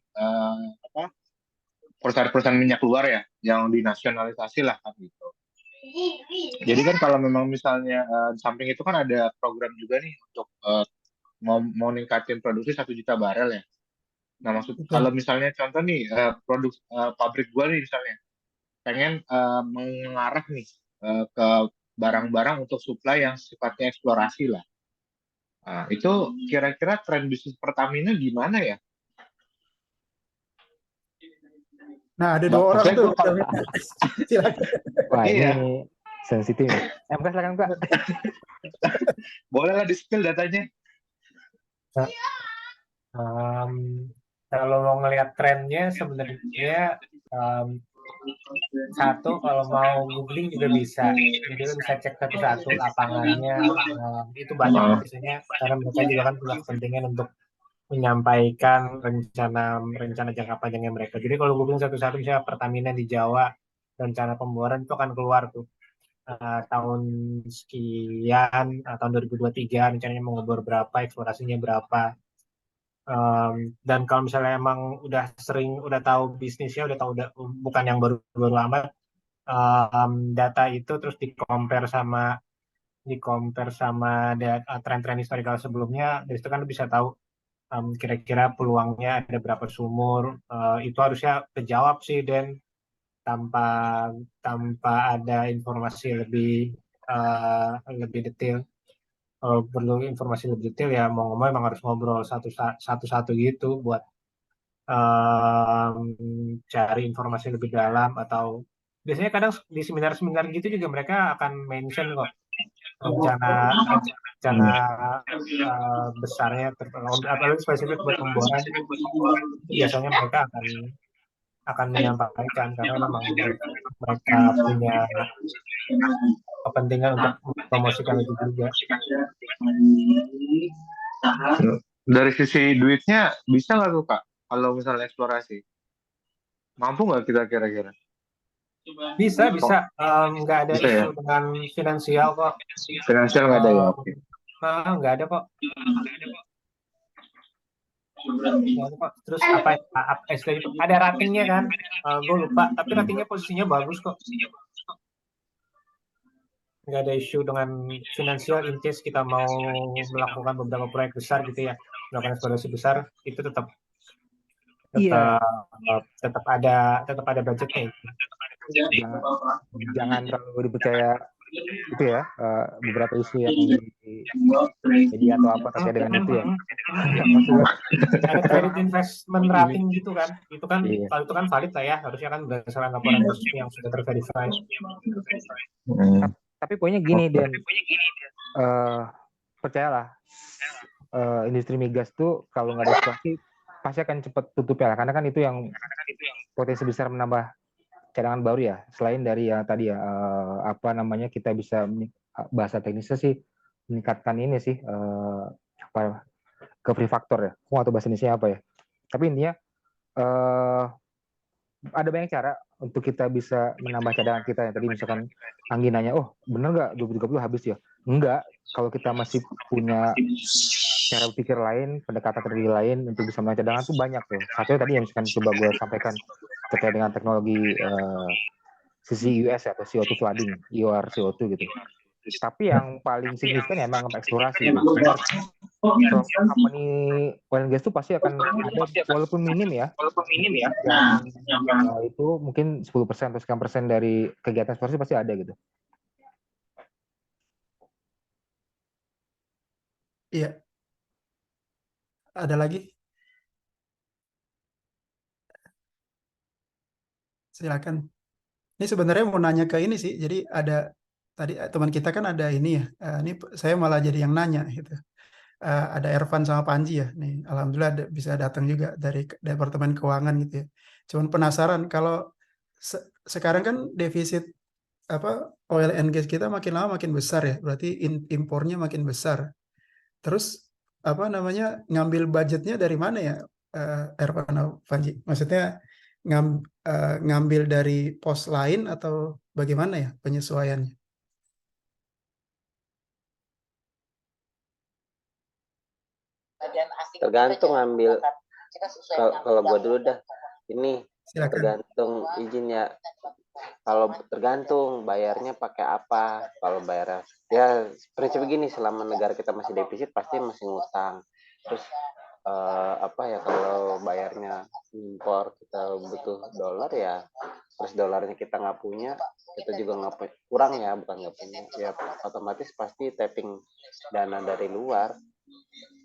perusahaan-perusahaan minyak luar ya yang dinasionalisasi lah kan gitu. Jadi kan kalau memang misalnya di samping itu kan ada program juga nih untuk mau ningkatin produksi 1 juta barel ya. Nah kalau misalnya contoh nih pabrik gua nih misalnya pengen mengarah nih ke barang-barang untuk supply yang sifatnya eksplorasi lah. Nah, itu kira-kira tren bisnis Pertamina gimana ya?
Nah, ada 2 orang tuh. Silakan.
Wah, ini sensitif. MK silakan, Kak.
Boleh lah di-spill datanya.
Kalau mau ngelihat trennya sebenarnya Satu, kalau mau googling juga bisa. Jadi lo bisa cek satu-satu lapangannya. Itu banyak biasanya karena mereka juga kan punya kepentingan untuk menyampaikan rencana jangka panjangnya mereka. Jadi kalau googling satu-satu, misalnya Pertamina di Jawa, rencana pemboran itu akan keluar tuh tahun sekian, tahun 2023 rencananya mau ngebor berapa, eksplorasinya berapa. Dan kalau misalnya emang udah tahu bisnisnya, bukan yang baru-baru amat, data itu terus di compare sama tren-tren historical sebelumnya, dari situ kan lu bisa tahu kira-kira peluangnya ada berapa sumur. Itu harusnya kejawab sih, dan tanpa tanpa ada informasi lebih detail. Kalau perlu informasi lebih detail ya mau ngomong emang harus ngobrol satu-satu gitu buat cari informasi lebih dalam, atau biasanya kadang di seminar-seminar gitu juga mereka akan mention kok rencana rencana besarnya, apalagi spesifik buat pemboran. Biasanya mereka akan menyampaikan karena memang mereka punya kepentingan untuk mempromosikan itu juga.
Dari sisi duitnya bisa nggak tuh Kak? Kalau misalnya eksplorasi, mampu nggak kita kira-kira?
Bisa. Nggak ada
Bisa ya?
isu dengan finansial kok.
Finansial nggak ada ya? Oke.
Nggak ada kok. Nggak ada kok. Terus ada ratingnya kan? Gue lupa, tapi ratingnya posisinya bagus kok. Nggak ada isu dengan finansial in case kita mau melakukan beberapa proyek besar gitu ya, melakukan eksplorasi besar, itu tetap
Iya,
ada budgetnya.
jangan terlalu dipercaya itu ya, beberapa isu yang di media atau apa terkait dengan itu ya. Maksudnya,
Ada credit investment rating gitu kan, itu kan
iya.
kalau itu kan valid lah ya, harusnya kan berdasarkan laporan resmi yang sudah terverifikasi.
Tapi poinnya gini, Dan, percayalah, industri migas tuh kalau nggak ada eksplorasi pasti akan cepat tutup ya, karena kan itu yang potensi besar menambah cadangan baru ya, selain dari yang tadi ya, kita bisa bahasa teknisnya sih meningkatkan ini sih, recovery factor ya, aku nggak tahu bahasa Indonesia apa ya, tapi intinya ada banyak cara untuk kita bisa menambah cadangan kita. Yang tadi misalkan Angginanya, oh bener nggak 2030 habis ya? Enggak, kalau kita masih punya cara berpikir lain, pendekatan strategi lain untuk bisa menambah cadangan tuh banyak tuh. Satunya tadi yang misalkan coba gue sampaikan terkait dengan teknologi CCUS atau CO2 flooding, EOR CO2 gitu. Tapi yang paling signifikan ya memang eksplorasi. Company oil and gas itu pasti akan ada, walaupun minim ya, yang itu mungkin 10% atau sekian persen dari kegiatan eksplorasi pasti ada gitu.
Iya. Ada lagi? Silakan. Ini sebenarnya mau nanya ke ini sih. Jadi ada tadi teman kita kan ada ini ya. Ini saya malah jadi yang nanya gitu. Ada Ervan sama Panji ya. Nih, alhamdulillah bisa datang juga dari Departemen Keuangan gitu ya. Cuman penasaran kalau sekarang kan defisit oil and gas kita makin lama makin besar ya. Berarti impornya makin besar. Terus ngambil budgetnya dari mana ya, Ervan atau Panji? Maksudnya ngambil dari pos lain atau bagaimana ya penyesuaiannya?
Tergantung ambil. Kalau gua dulu dah, ini
Silakan.
tergantung izinnya. Kalau tergantung bayarnya pakai apa. Kalau bayar ya prinsip begini, selama negara kita masih defisit pasti masih ngutang. Terus kalau bayarnya impor kita butuh dolar ya, terus dolarnya kita nggak punya, kita juga nggak kurang ya, bukan nggak punya ya, otomatis pasti tapping dana dari luar.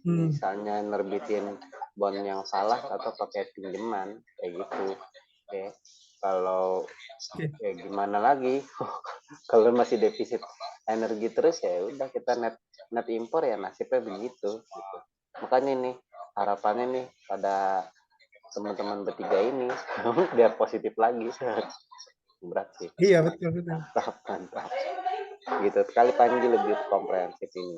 Misalnya nerbitin bond yang salah atau pakai pinjaman kayak gitu. Oke. Kalau ya gimana lagi, kalau masih defisit energi terus ya udah kita net impor ya, nasibnya begitu gitu. Makanya nih harapannya nih pada teman-teman bertiga ini biar positif lagi. berat sih.
Iya, betul, betul.
Mantap. Gitu. Kali Panji lebih komprehensif ini.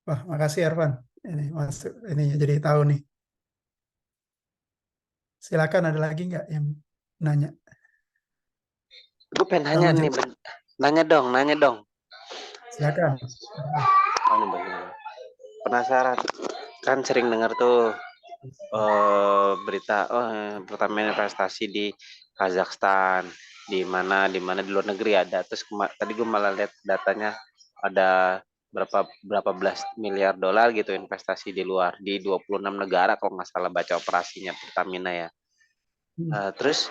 Wah, makasih Arfan. Ini masuk, ini jadi tahu nih. Silakan, ada lagi nggak yang nanya?
Gue pengen
Kalau
nanya nih, nanya dong.
Silakan.
Oh, ini bagaimana? Penasaran. Kan sering dengar tuh berita pertama investasi di Kazakhstan, di mana di luar negeri ada. Terus tadi gue malah lihat datanya ada berapa belas miliar dolar gitu investasi di luar di 26 negara kalau nggak salah baca operasinya Pertamina ya. Terus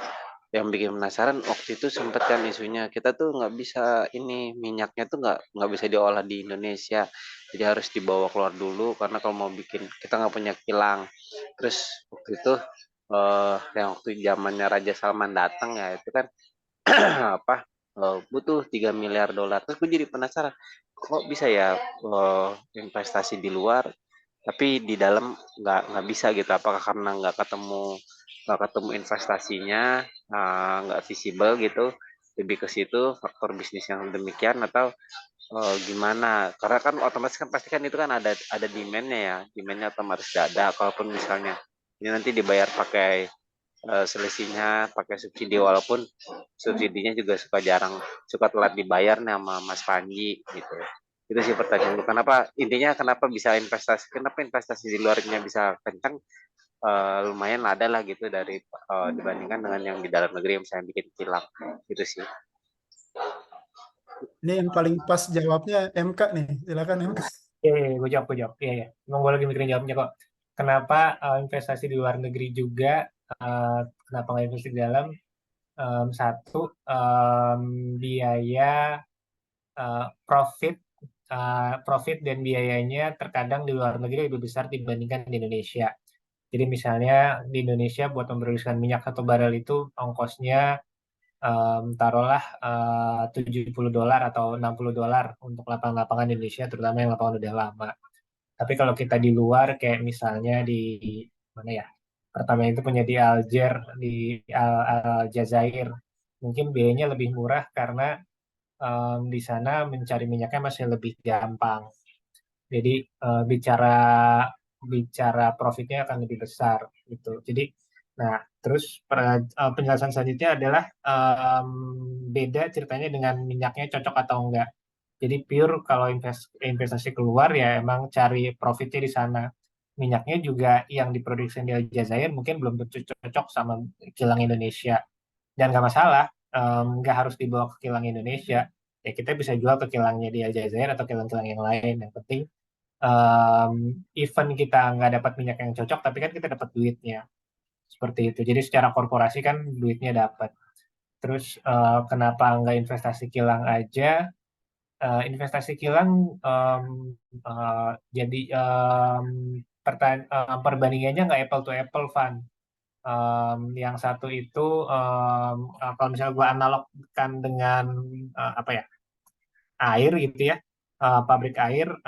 yang bikin penasaran waktu itu sempet kan isunya kita tuh nggak bisa ini minyaknya tuh nggak bisa diolah di Indonesia, jadi harus dibawa keluar dulu karena kalau mau bikin kita nggak punya kilang. Terus waktu itu yang waktu zamannya Raja Salman datang ya itu kan apa butuh 3 miliar dolar. Terus gue jadi penasaran kok bisa ya investasi di luar tapi di dalam nggak bisa gitu, apakah karena nggak ketemu investasinya, nggak visible gitu, lebih ke situ faktor bisnis yang demikian atau gimana, karena kan otomatis kan pasti kan itu kan ada demand-nya ya, demand-nya otomatis ada kalaupun misalnya ini nanti dibayar pakai selisihnya pakai subsidi, walaupun subsidinya juga suka telat dibayar nih sama Mas Panji gitu. Itu sih pertanyaan lu, kenapa bisa kenapa investasi di luarnya bisa kencang, lumayan ada lah gitu dari dibandingkan dengan yang di dalam negeri yang saya bikin kilang gitu sih.
Ini yang paling pas jawabnya MK nih. Silakan MK.
Iya, gue jawab. Iya. Emang gue lagi mikirin jawabnya kok. Kenapa investasi di luar negeri juga, kenapa nggak investasi di dalam? Satu, biaya profit dan biayanya terkadang di luar negeri lebih besar dibandingkan di Indonesia. Jadi misalnya di Indonesia buat memproduksi minyak 1 barel itu ongkosnya taruhlah $70 atau $60 untuk lapangan-lapangan di Indonesia, terutama yang lapangan udah lama. Tapi kalau kita di luar, kayak misalnya di mana ya? Pertama itu punya di Aljazair, mungkin biayanya lebih murah karena di sana mencari minyaknya masih lebih gampang. Jadi bicara profitnya akan lebih besar gitu. Jadi, nah terus penjelasan selanjutnya adalah beda ceritanya dengan minyaknya cocok atau enggak. Jadi pure kalau investasi keluar ya emang cari profitnya di sana. Minyaknya juga yang diproduksi di Aljazair mungkin belum tentu cocok sama kilang Indonesia. Dan nggak masalah, nggak harus dibawa ke kilang Indonesia. Ya kita bisa jual ke kilangnya di Aljazair atau kilang-kilang yang lain. Yang penting event kita nggak dapat minyak yang cocok, tapi kan kita dapat duitnya. Seperti itu. Jadi secara korporasi kan duitnya dapat. Terus kenapa nggak investasi kilang aja? Investasi kilang jadi perbandingannya nggak apple to apple, Van. Yang satu itu kalau misalnya gue analogkan dengan apa ya, air gitu ya, pabrik air,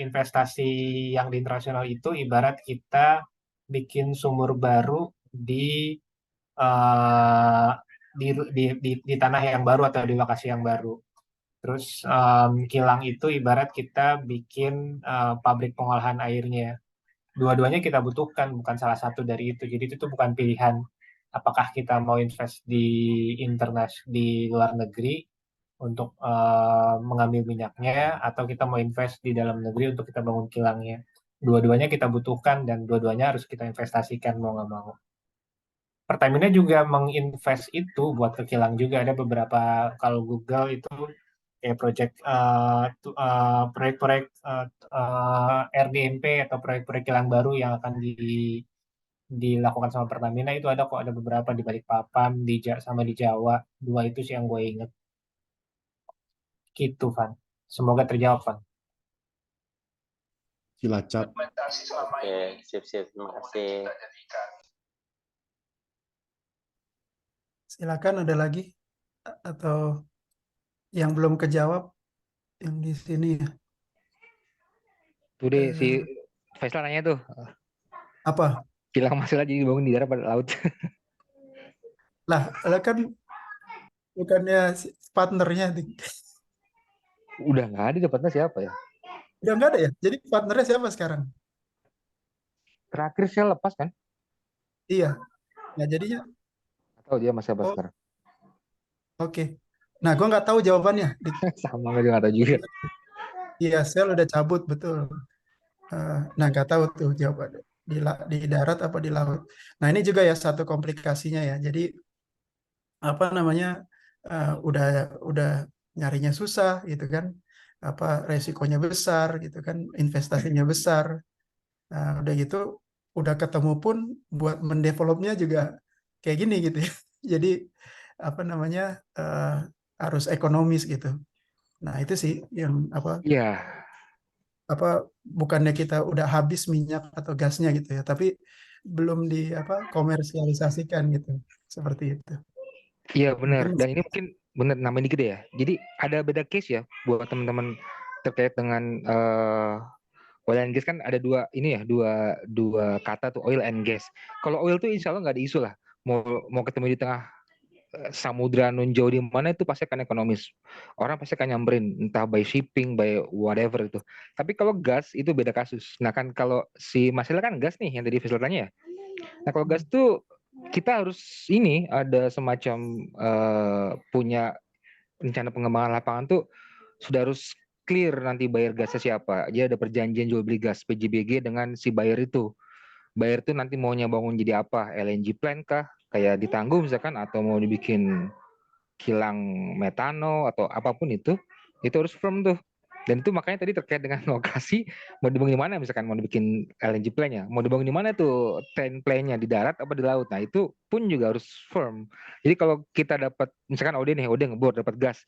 investasi yang di internasional itu ibarat kita bikin sumur baru uh, di tanah yang baru atau di lokasi yang baru. Terus kilang itu ibarat kita bikin pabrik pengolahan airnya. Dua-duanya kita butuhkan, bukan salah satu dari itu. Jadi itu tuh bukan pilihan apakah kita mau invest di luar negeri untuk mengambil minyaknya atau kita mau invest di dalam negeri untuk kita bangun kilangnya. Dua-duanya kita butuhkan dan dua-duanya harus kita investasikan mau nggak mau. Pertamina juga menginvest itu buat ke kilang juga. Ada beberapa, kalau Google itu kayak proyek-proyek RDMP atau proyek-proyek kilang baru yang akan dilakukan sama Pertamina itu ada kok, ada beberapa di Balikpapan, sama di Jawa. Dua itu sih yang gue inget. Gitu, Van. Semoga terjawab, Van.
Cilacap.
Oke, sip. Terima kasih.
Silakan, ada lagi atau yang belum kejawab yang di sini ya?
Tuh deh si Faisal nanya tuh.
Apa?
Kilang Masela jadi dibangun di darat pada laut.
Lah kan bukannya partnernya
Udah nggak ada, dapatnya siapa ya?
udah nggak ada ya. Jadi partnernya siapa sekarang?
Terakhir Shell lepas kan?
Iya. Nah jadinya
Atau dia masih apa
oh
sekarang?
oke. Nah gue nggak tahu jawabannya.
Sama nggak tahu juga.
Iya, Shell udah cabut betul. Nah nggak tahu tuh jawabannya di darat apa di laut. Nah ini juga ya satu komplikasinya ya. Jadi apa namanya udah nyarinya susah gitu kan, apa resikonya besar gitu kan, investasinya besar. Nah, udah gitu udah ketemu pun buat mendevelopnya juga kayak gini gitu ya. Jadi apa namanya eh, harus ekonomis gitu. Nah itu sih yang
Iya,
apa bukannya kita udah habis minyak atau gasnya gitu ya, tapi belum di komersialisasikan gitu, seperti itu.
iya benar.
Mungkin
Dan ini mungkin benar namanya dikit ya. Jadi ada beda case ya buat teman-teman terkait dengan oil and gas, kan ada dua ini ya, dua kata tuh, oil and gas. Kalau oil tuh insya Allah nggak ada isu lah. Mau ketemu di tengah samudra nun jauh di mana itu pasti akan ekonomis. Orang pasti akan nyamperin entah by shipping, by whatever itu. Tapi kalau gas itu beda kasus. Nah kan kalau si Masila kan gas nih yang tadi Faisal tanya ya. Nah kalau gas tuh kita harus ini ada semacam punya rencana pengembangan lapangan tuh sudah harus clear nanti bayar gasnya siapa. Dia ada perjanjian jual beli gas PJBG dengan si buyer itu. Buyer itu nanti maunya bangun jadi apa? LNG plant kah? Kayak ditanggung misalkan, atau mau dibikin kilang metano atau apapun itu harus firm tuh. Dan itu makanya tadi terkait dengan lokasi, mau dibangun di mana, misalkan mau dibikin LNG plant-nya, mau dibangun di mana tuh train plant-nya, di darat apa di laut. Nah itu pun juga harus firm. Jadi kalau kita dapat misalkan OD ngebor dapat gas,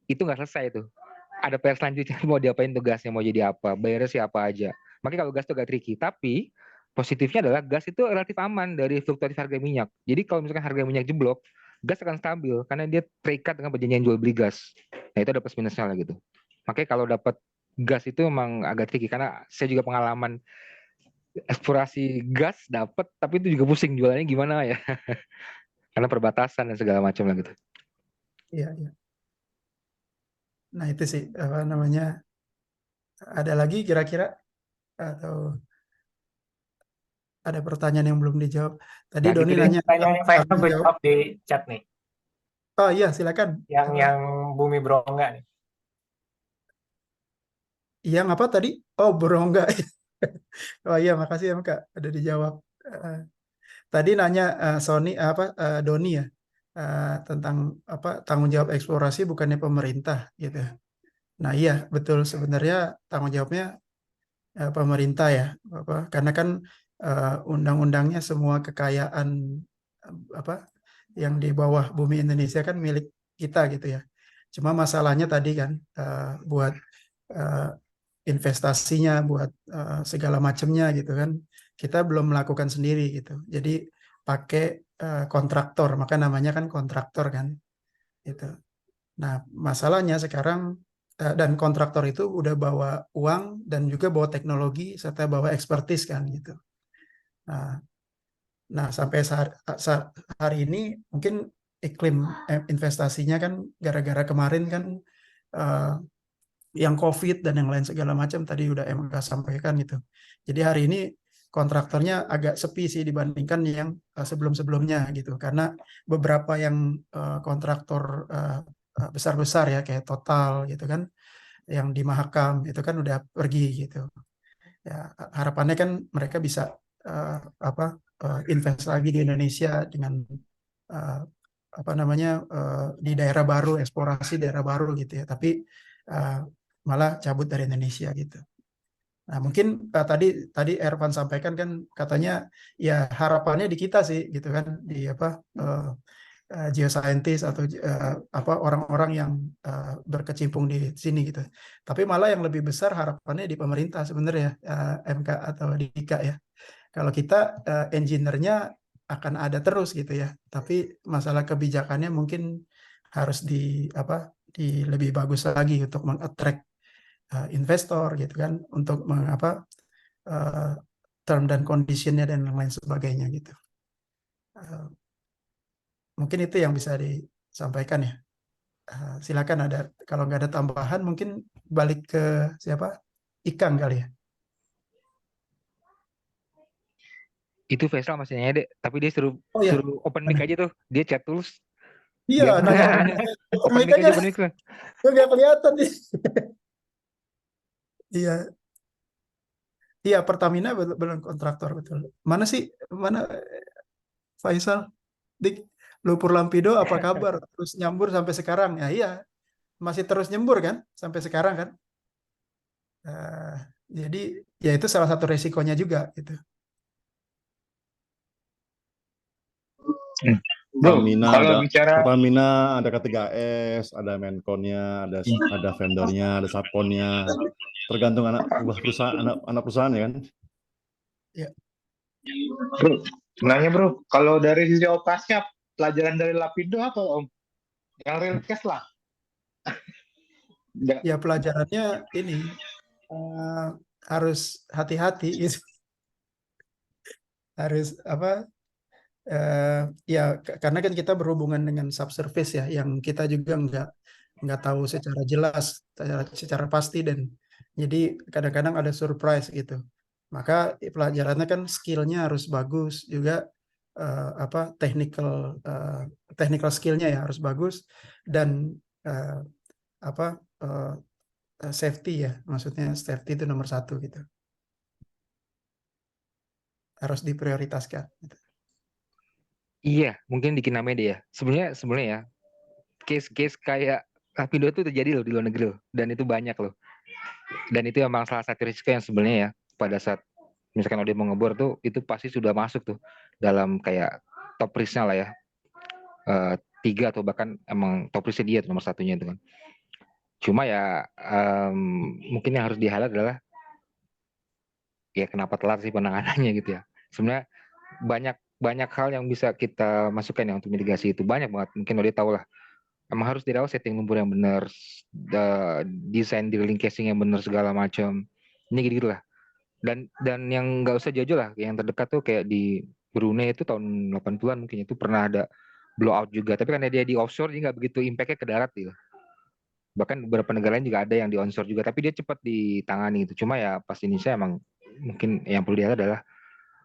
itu nggak selesai tuh. Ada PR selanjutnya mau diapain tuh gasnya, mau jadi apa, bayarnya siapa aja. Makanya kalau gas tuh agak tricky. Tapi positifnya adalah gas itu relatif aman dari fluktuatif harga minyak. Jadi kalau misalkan harga minyak jeblok, gas akan stabil karena dia terikat dengan perjanjian jual beli gas. Nah itu ada plus minusnya lah gitu. Makanya kalau dapat gas itu emang agak tricky, karena saya juga pengalaman eksplorasi gas dapat, tapi itu juga pusing jualannya gimana ya. Karena perbatasan dan segala macam lah gitu.
iya, iya. Nah itu sih apa namanya, ada lagi kira-kira atau ada pertanyaan yang belum dijawab. Tadi
Ya gitu
Doni
deh.
nanya
Pertanyaan yang Faisal
tanggung
gue
jawab.
jawab di chat nih.
Oh iya silakan.
Yang Bumi Berongga nih.
Yang apa tadi? Oh Berongga. Oh iya makasih ya Kak, ada dijawab. Tadi nanya Doni ya, tentang apa tanggung jawab eksplorasi bukannya pemerintah gitu. Nah iya betul, sebenarnya tanggung jawabnya pemerintah ya, karena kan undang-undangnya semua kekayaan apa yang di bawah bumi Indonesia kan milik kita gitu ya. Cuma masalahnya tadi kan buat eh, investasinya, buat segala macamnya gitu kan, kita belum melakukan sendiri gitu. Jadi pakai kontraktor, maka namanya kan kontraktor kan, gitu. Nah, masalahnya sekarang dan kontraktor itu udah bawa uang dan juga bawa teknologi serta bawa expertise kan gitu. Nah, sampai hari ini mungkin iklim investasinya kan gara-gara kemarin kan eh, yang COVID dan yang lain segala macam tadi udah MK sampaikan gitu. Jadi hari ini kontraktornya agak sepi sih dibandingkan yang sebelum-sebelumnya gitu. Karena beberapa yang kontraktor besar-besar ya kayak Total gitu kan, yang di Mahakam itu kan udah pergi gitu. Ya harapannya kan mereka bisa uh, apa invest lagi di Indonesia dengan uh, apa namanya di daerah baru, eksplorasi daerah baru gitu ya. Tapi uh, malah cabut dari Indonesia gitu. Nah, mungkin tadi Ervan sampaikan kan katanya ya harapannya di kita sih gitu kan, di geoscientist atau apa orang-orang yang berkecimpung di sini gitu. Tapi malah yang lebih besar harapannya di pemerintah sebenarnya MK atau di IKA ya. Kalau kita engineer-nya akan ada terus gitu ya. Tapi masalah kebijakannya mungkin harus di lebih bagus lagi untuk mengattract investor gitu kan, untuk term dan conditionnya dan lain sebagainya gitu. Mungkin itu yang bisa disampaikan ya. Silakan ada, kalau nggak ada tambahan mungkin balik ke siapa? Ikang kali ya.
Itu Faisal masih nanya deh, tapi dia suruh
Oh ya,
suruh open mic aja tuh. Dia chat terus.
iya,
Dia
nanya open
open
mic
mic
aja,
aja, open mic lah.
gue nggak kelihatan nih. Iya, iya Pertamina belum kontraktor betul. Mana sih, mana Faisal? Dik, Lumpur Lampido apa kabar? Terus nyambur sampai sekarang. Ya iya, masih terus nyembur kan sampai sekarang kan. Eh, jadi ya itu salah satu resikonya juga gitu.
Bro,
Pertamina
kalau
ada
bicara
Pertamina ada K3S, ada Menkonnya, ada vendornya, ada subkonnya. Tergantung anak perusahaan, anak perusahaan ya kan.
Ya.
bro, sebenarnya bro, kalau dari sisi operasinya pelajaran dari Lapido apa Om? Yang real case lah.
Ya pelajarannya ini harus hati-hati gitu. Harus apa? Ya karena kan kita berhubungan dengan subsurface ya, yang kita juga nggak tahu secara jelas, secara pasti, dan jadi kadang-kadang ada surprise gitu. Maka pelajarannya kan skillnya harus bagus juga, apa technical skillnya ya harus bagus, dan eh, apa eh, safety ya, maksudnya safety itu nomor satu gitu, harus diprioritaskan gitu.
Iya, mungkin dikit namanya dia. Sebenarnya ya, case-case kayak Rapido itu terjadi loh di luar negeri loh, dan itu banyak loh. Dan itu emang salah satu risiko yang sebenarnya ya, pada saat misalkan kalau dia mau ngebor tuh, itu pasti sudah masuk tuh dalam kayak top risknya lah ya. 3 atau bahkan emang top risknya dia tuh nomor satunya itu kan. Cuma ya mungkin yang harus di-highlight adalah ya kenapa telat sih penanganannya gitu ya. Sebenarnya banyak banyak hal yang bisa kita masukkan ya untuk mitigasi itu, banyak banget. Mungkin udah tahu lah. Emang harus dirawat setting lumpur yang benar, desain drilling casing yang benar segala macam. Ini gitu lah. Dan yang nggak usah jauh-jauh lah, yang terdekat tuh kayak di Brunei itu tahun 80-an mungkin itu pernah ada blowout juga. Tapi karena dia di offshore dia nggak begitu impactnya ke darat gitu. Bahkan beberapa negara lain juga ada yang di onshore juga, tapi dia cepat ditangani itu. Cuma ya pas Indonesia emang mungkin yang perlu dilihat adalah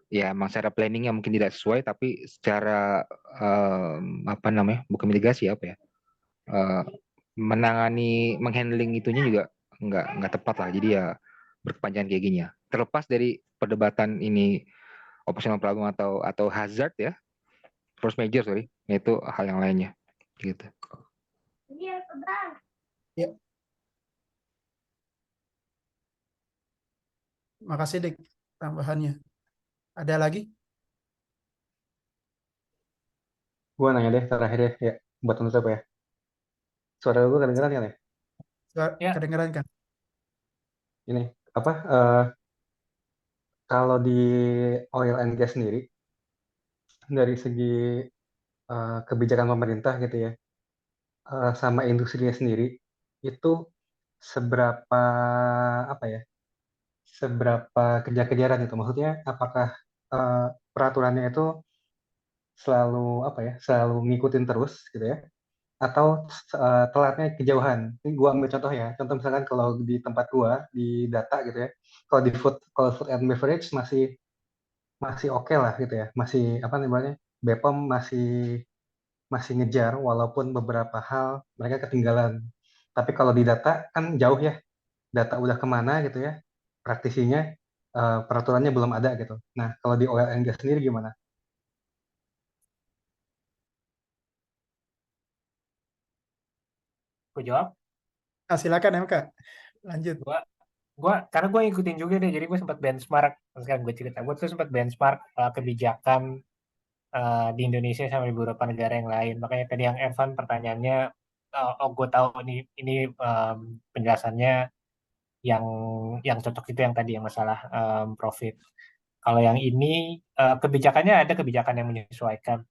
ya emang secara planningnya mungkin tidak sesuai, tapi secara apa namanya, bukan mitigasi apa ya, menangani menghandling itunya juga nggak tepat lah. Jadi ya berkepanjangan kayak gini ya. Terlepas dari perdebatan ini operasional pelabuhan atau hazard ya, force major sorry, itu hal yang lainnya gitu.
Ya. Makasih Dik tambahannya. Ada lagi?
Gua nanya deh terakhir deh ya, buat nutup ya. Suara gue kedengeran kan ya?
Ya.
Kedengeran kan?
Ini apa? Kalau di oil and gas sendiri, dari segi kebijakan pemerintah gitu ya, sama industrinya sendiri, itu seberapa apa ya? Seberapa kejar-kejaran itu? Maksudnya, apakah peraturannya itu selalu apa ya? Selalu ngikutin terus gitu ya? Atau telatnya kejauhan? Ini gua ambil contoh ya. Contoh misalkan kalau di tempat gua di data gitu ya, kalau food and beverage masih masih oke lah gitu ya, masih apa namanya, BPOM masih masih ngejar walaupun beberapa hal mereka ketinggalan. Tapi kalau di data kan jauh ya, data udah kemana gitu ya, praktisinya peraturannya belum ada gitu. Nah kalau di oil and gas sendiri gimana?
Gue jawab.
Silakan MK, lanjut.
Gua karena gue ngikutin juga deh, jadi gue sempat benchmark. Sekarang gue cerita, gue tuh sempat benchmark kebijakan di Indonesia sama di beberapa negara yang lain. Makanya tadi yang Evan pertanyaannya, oh gue tahu ini penjelasannya yang cocok itu yang tadi yang masalah profit. Kalau yang ini kebijakannya ada kebijakan yang menyesuaikan.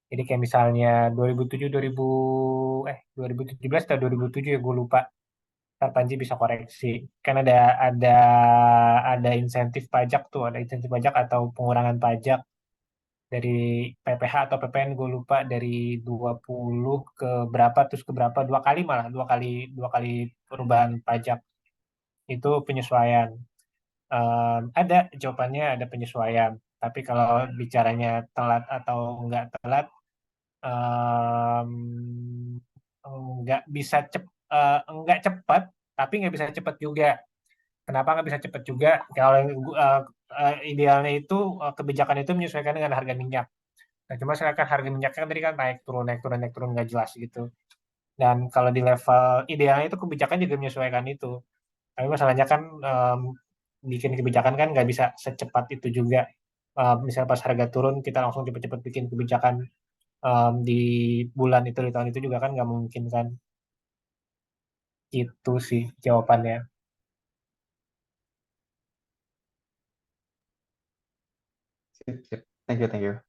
Jadi kayak misalnya 2017 atau 2007 ya gue lupa. Ntar Panji bisa koreksi. Kan ada insentif pajak tuh, ada insentif pajak atau pengurangan pajak dari PPH atau PPN, gue lupa, dari 20 ke berapa terus ke berapa, dua kali perubahan pajak itu penyesuaian. Ada jawabannya, ada penyesuaian. Tapi kalau bicaranya telat atau nggak telat, em, nggak cepat, tapi nggak bisa cepat juga. Kenapa nggak bisa cepat juga? Kalau idealnya itu kebijakan itu menyesuaikan dengan harga minyak. Nah, cuma sekarang harga minyak kan tadi kan naik turun nggak jelas gitu. Dan kalau di level idealnya itu kebijakan juga menyesuaikan itu. Tapi masalahnya kan bikin kebijakan kan nggak bisa secepat itu juga. Misalnya pas harga turun kita langsung cepet-cepet bikin kebijakan di bulan itu, di tahun itu juga kan nggak mungkin kan. Itu sih jawabannya.
Sip. Thank you.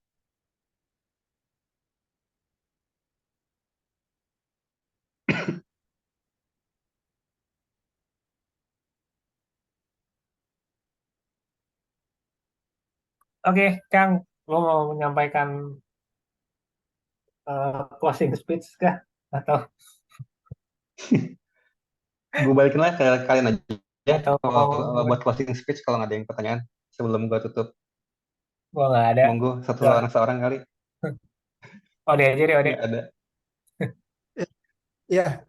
Oke, Kang, lo mau menyampaikan closing speech kah? Atau
Gue balikin lah ke kalian aja
atau
kalau buat closing speech kalau nggak ada yang pertanyaan sebelum gue tutup.
gue nggak ada.
Monggo satu
Nggak.
orang seorang kali.
Ode aja deh, Ode.
Nggak ada.
Ya,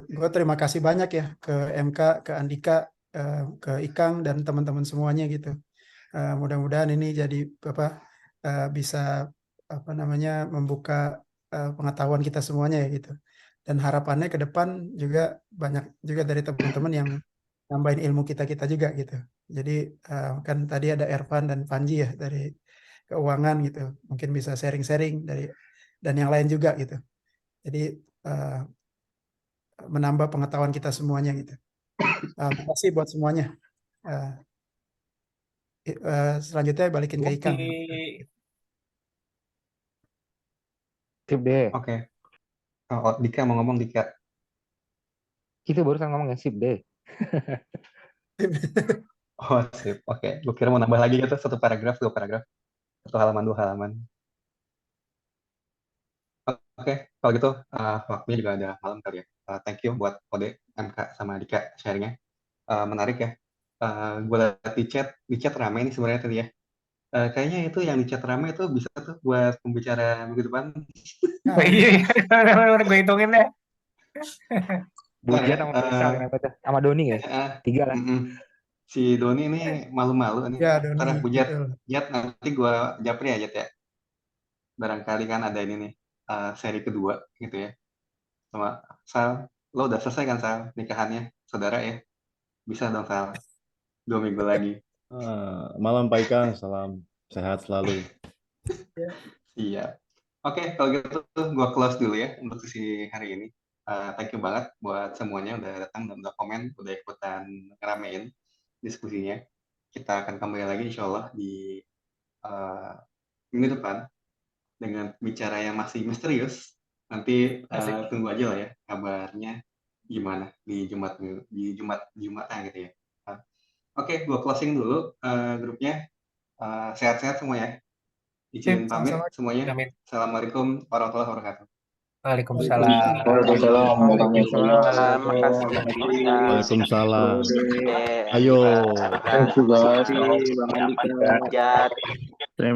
gue terima kasih banyak ya ke MK, ke Andika, ke Ikang dan teman-teman semuanya gitu. Mudah-mudahan ini jadi bisa membuka pengetahuan kita semuanya ya gitu. Dan harapannya ke depan juga banyak juga dari teman-teman yang nambahin ilmu kita juga gitu. Jadi kan tadi ada Ervan dan Panji ya dari keuangan gitu. Mungkin bisa sharing-sharing dan yang lain juga gitu. Jadi menambah pengetahuan kita semuanya gitu. Terima kasih buat semuanya. Selanjutnya balikin ke Ikang.
Sip deh.
Oke. Oh, Dika mau ngomong, Dika.
Kita barusan ngomong ya, sip deh.
Oh, sip. Oke. Gue kira mau nambah lagi gitu, 1 paragraf, 2 paragraf. 1 halaman, 2 halaman. Oke, kalau gitu waktunya juga ada malam kali ya. Thank you buat Ode, MK, sama Dika sharingnya. Menarik ya. Gue lihat di chat rame nih sebenarnya tadi ya. Kayaknya itu yang di chat rame itu bisa tuh buat pembicara minggu depan.
Oh iya, gue hitungin deh.
Buja sama Faisal sama Doni ya? 3 lah.
Si Doni ini malu-malu nih.
Ya, Doni.
Ntar Jat nanti gue japri aja ya. Barangkali kan ada ini nih seri kedua gitu ya. Sama Sal, lo udah selesai kan Sal nikahannya saudara ya? Bisa dong Sal, 2 minggu lagi.
Malam Pak Ikang, salam sehat selalu.
Iya. Oke, kalau gitu gue close dulu ya untuk sesi hari ini. Thank you banget buat semuanya udah datang dan udah komen, udah ikutan ngeramein diskusinya. Kita akan kembali lagi insya Allah di minggu depan dengan bicara yang masih misterius. Nanti tunggu aja lah ya kabarnya gimana di Jumatnya gitu ya. Oke, gue closing dulu grupnya. Sehat-sehat semua ya. Izin pamit semuanya. Assalamualaikum warahmatullahi wabarakatuh.
Waalaikumsalam.
Waalaikumsalam. Ayo.
Terima kasih Bang Andika. Terima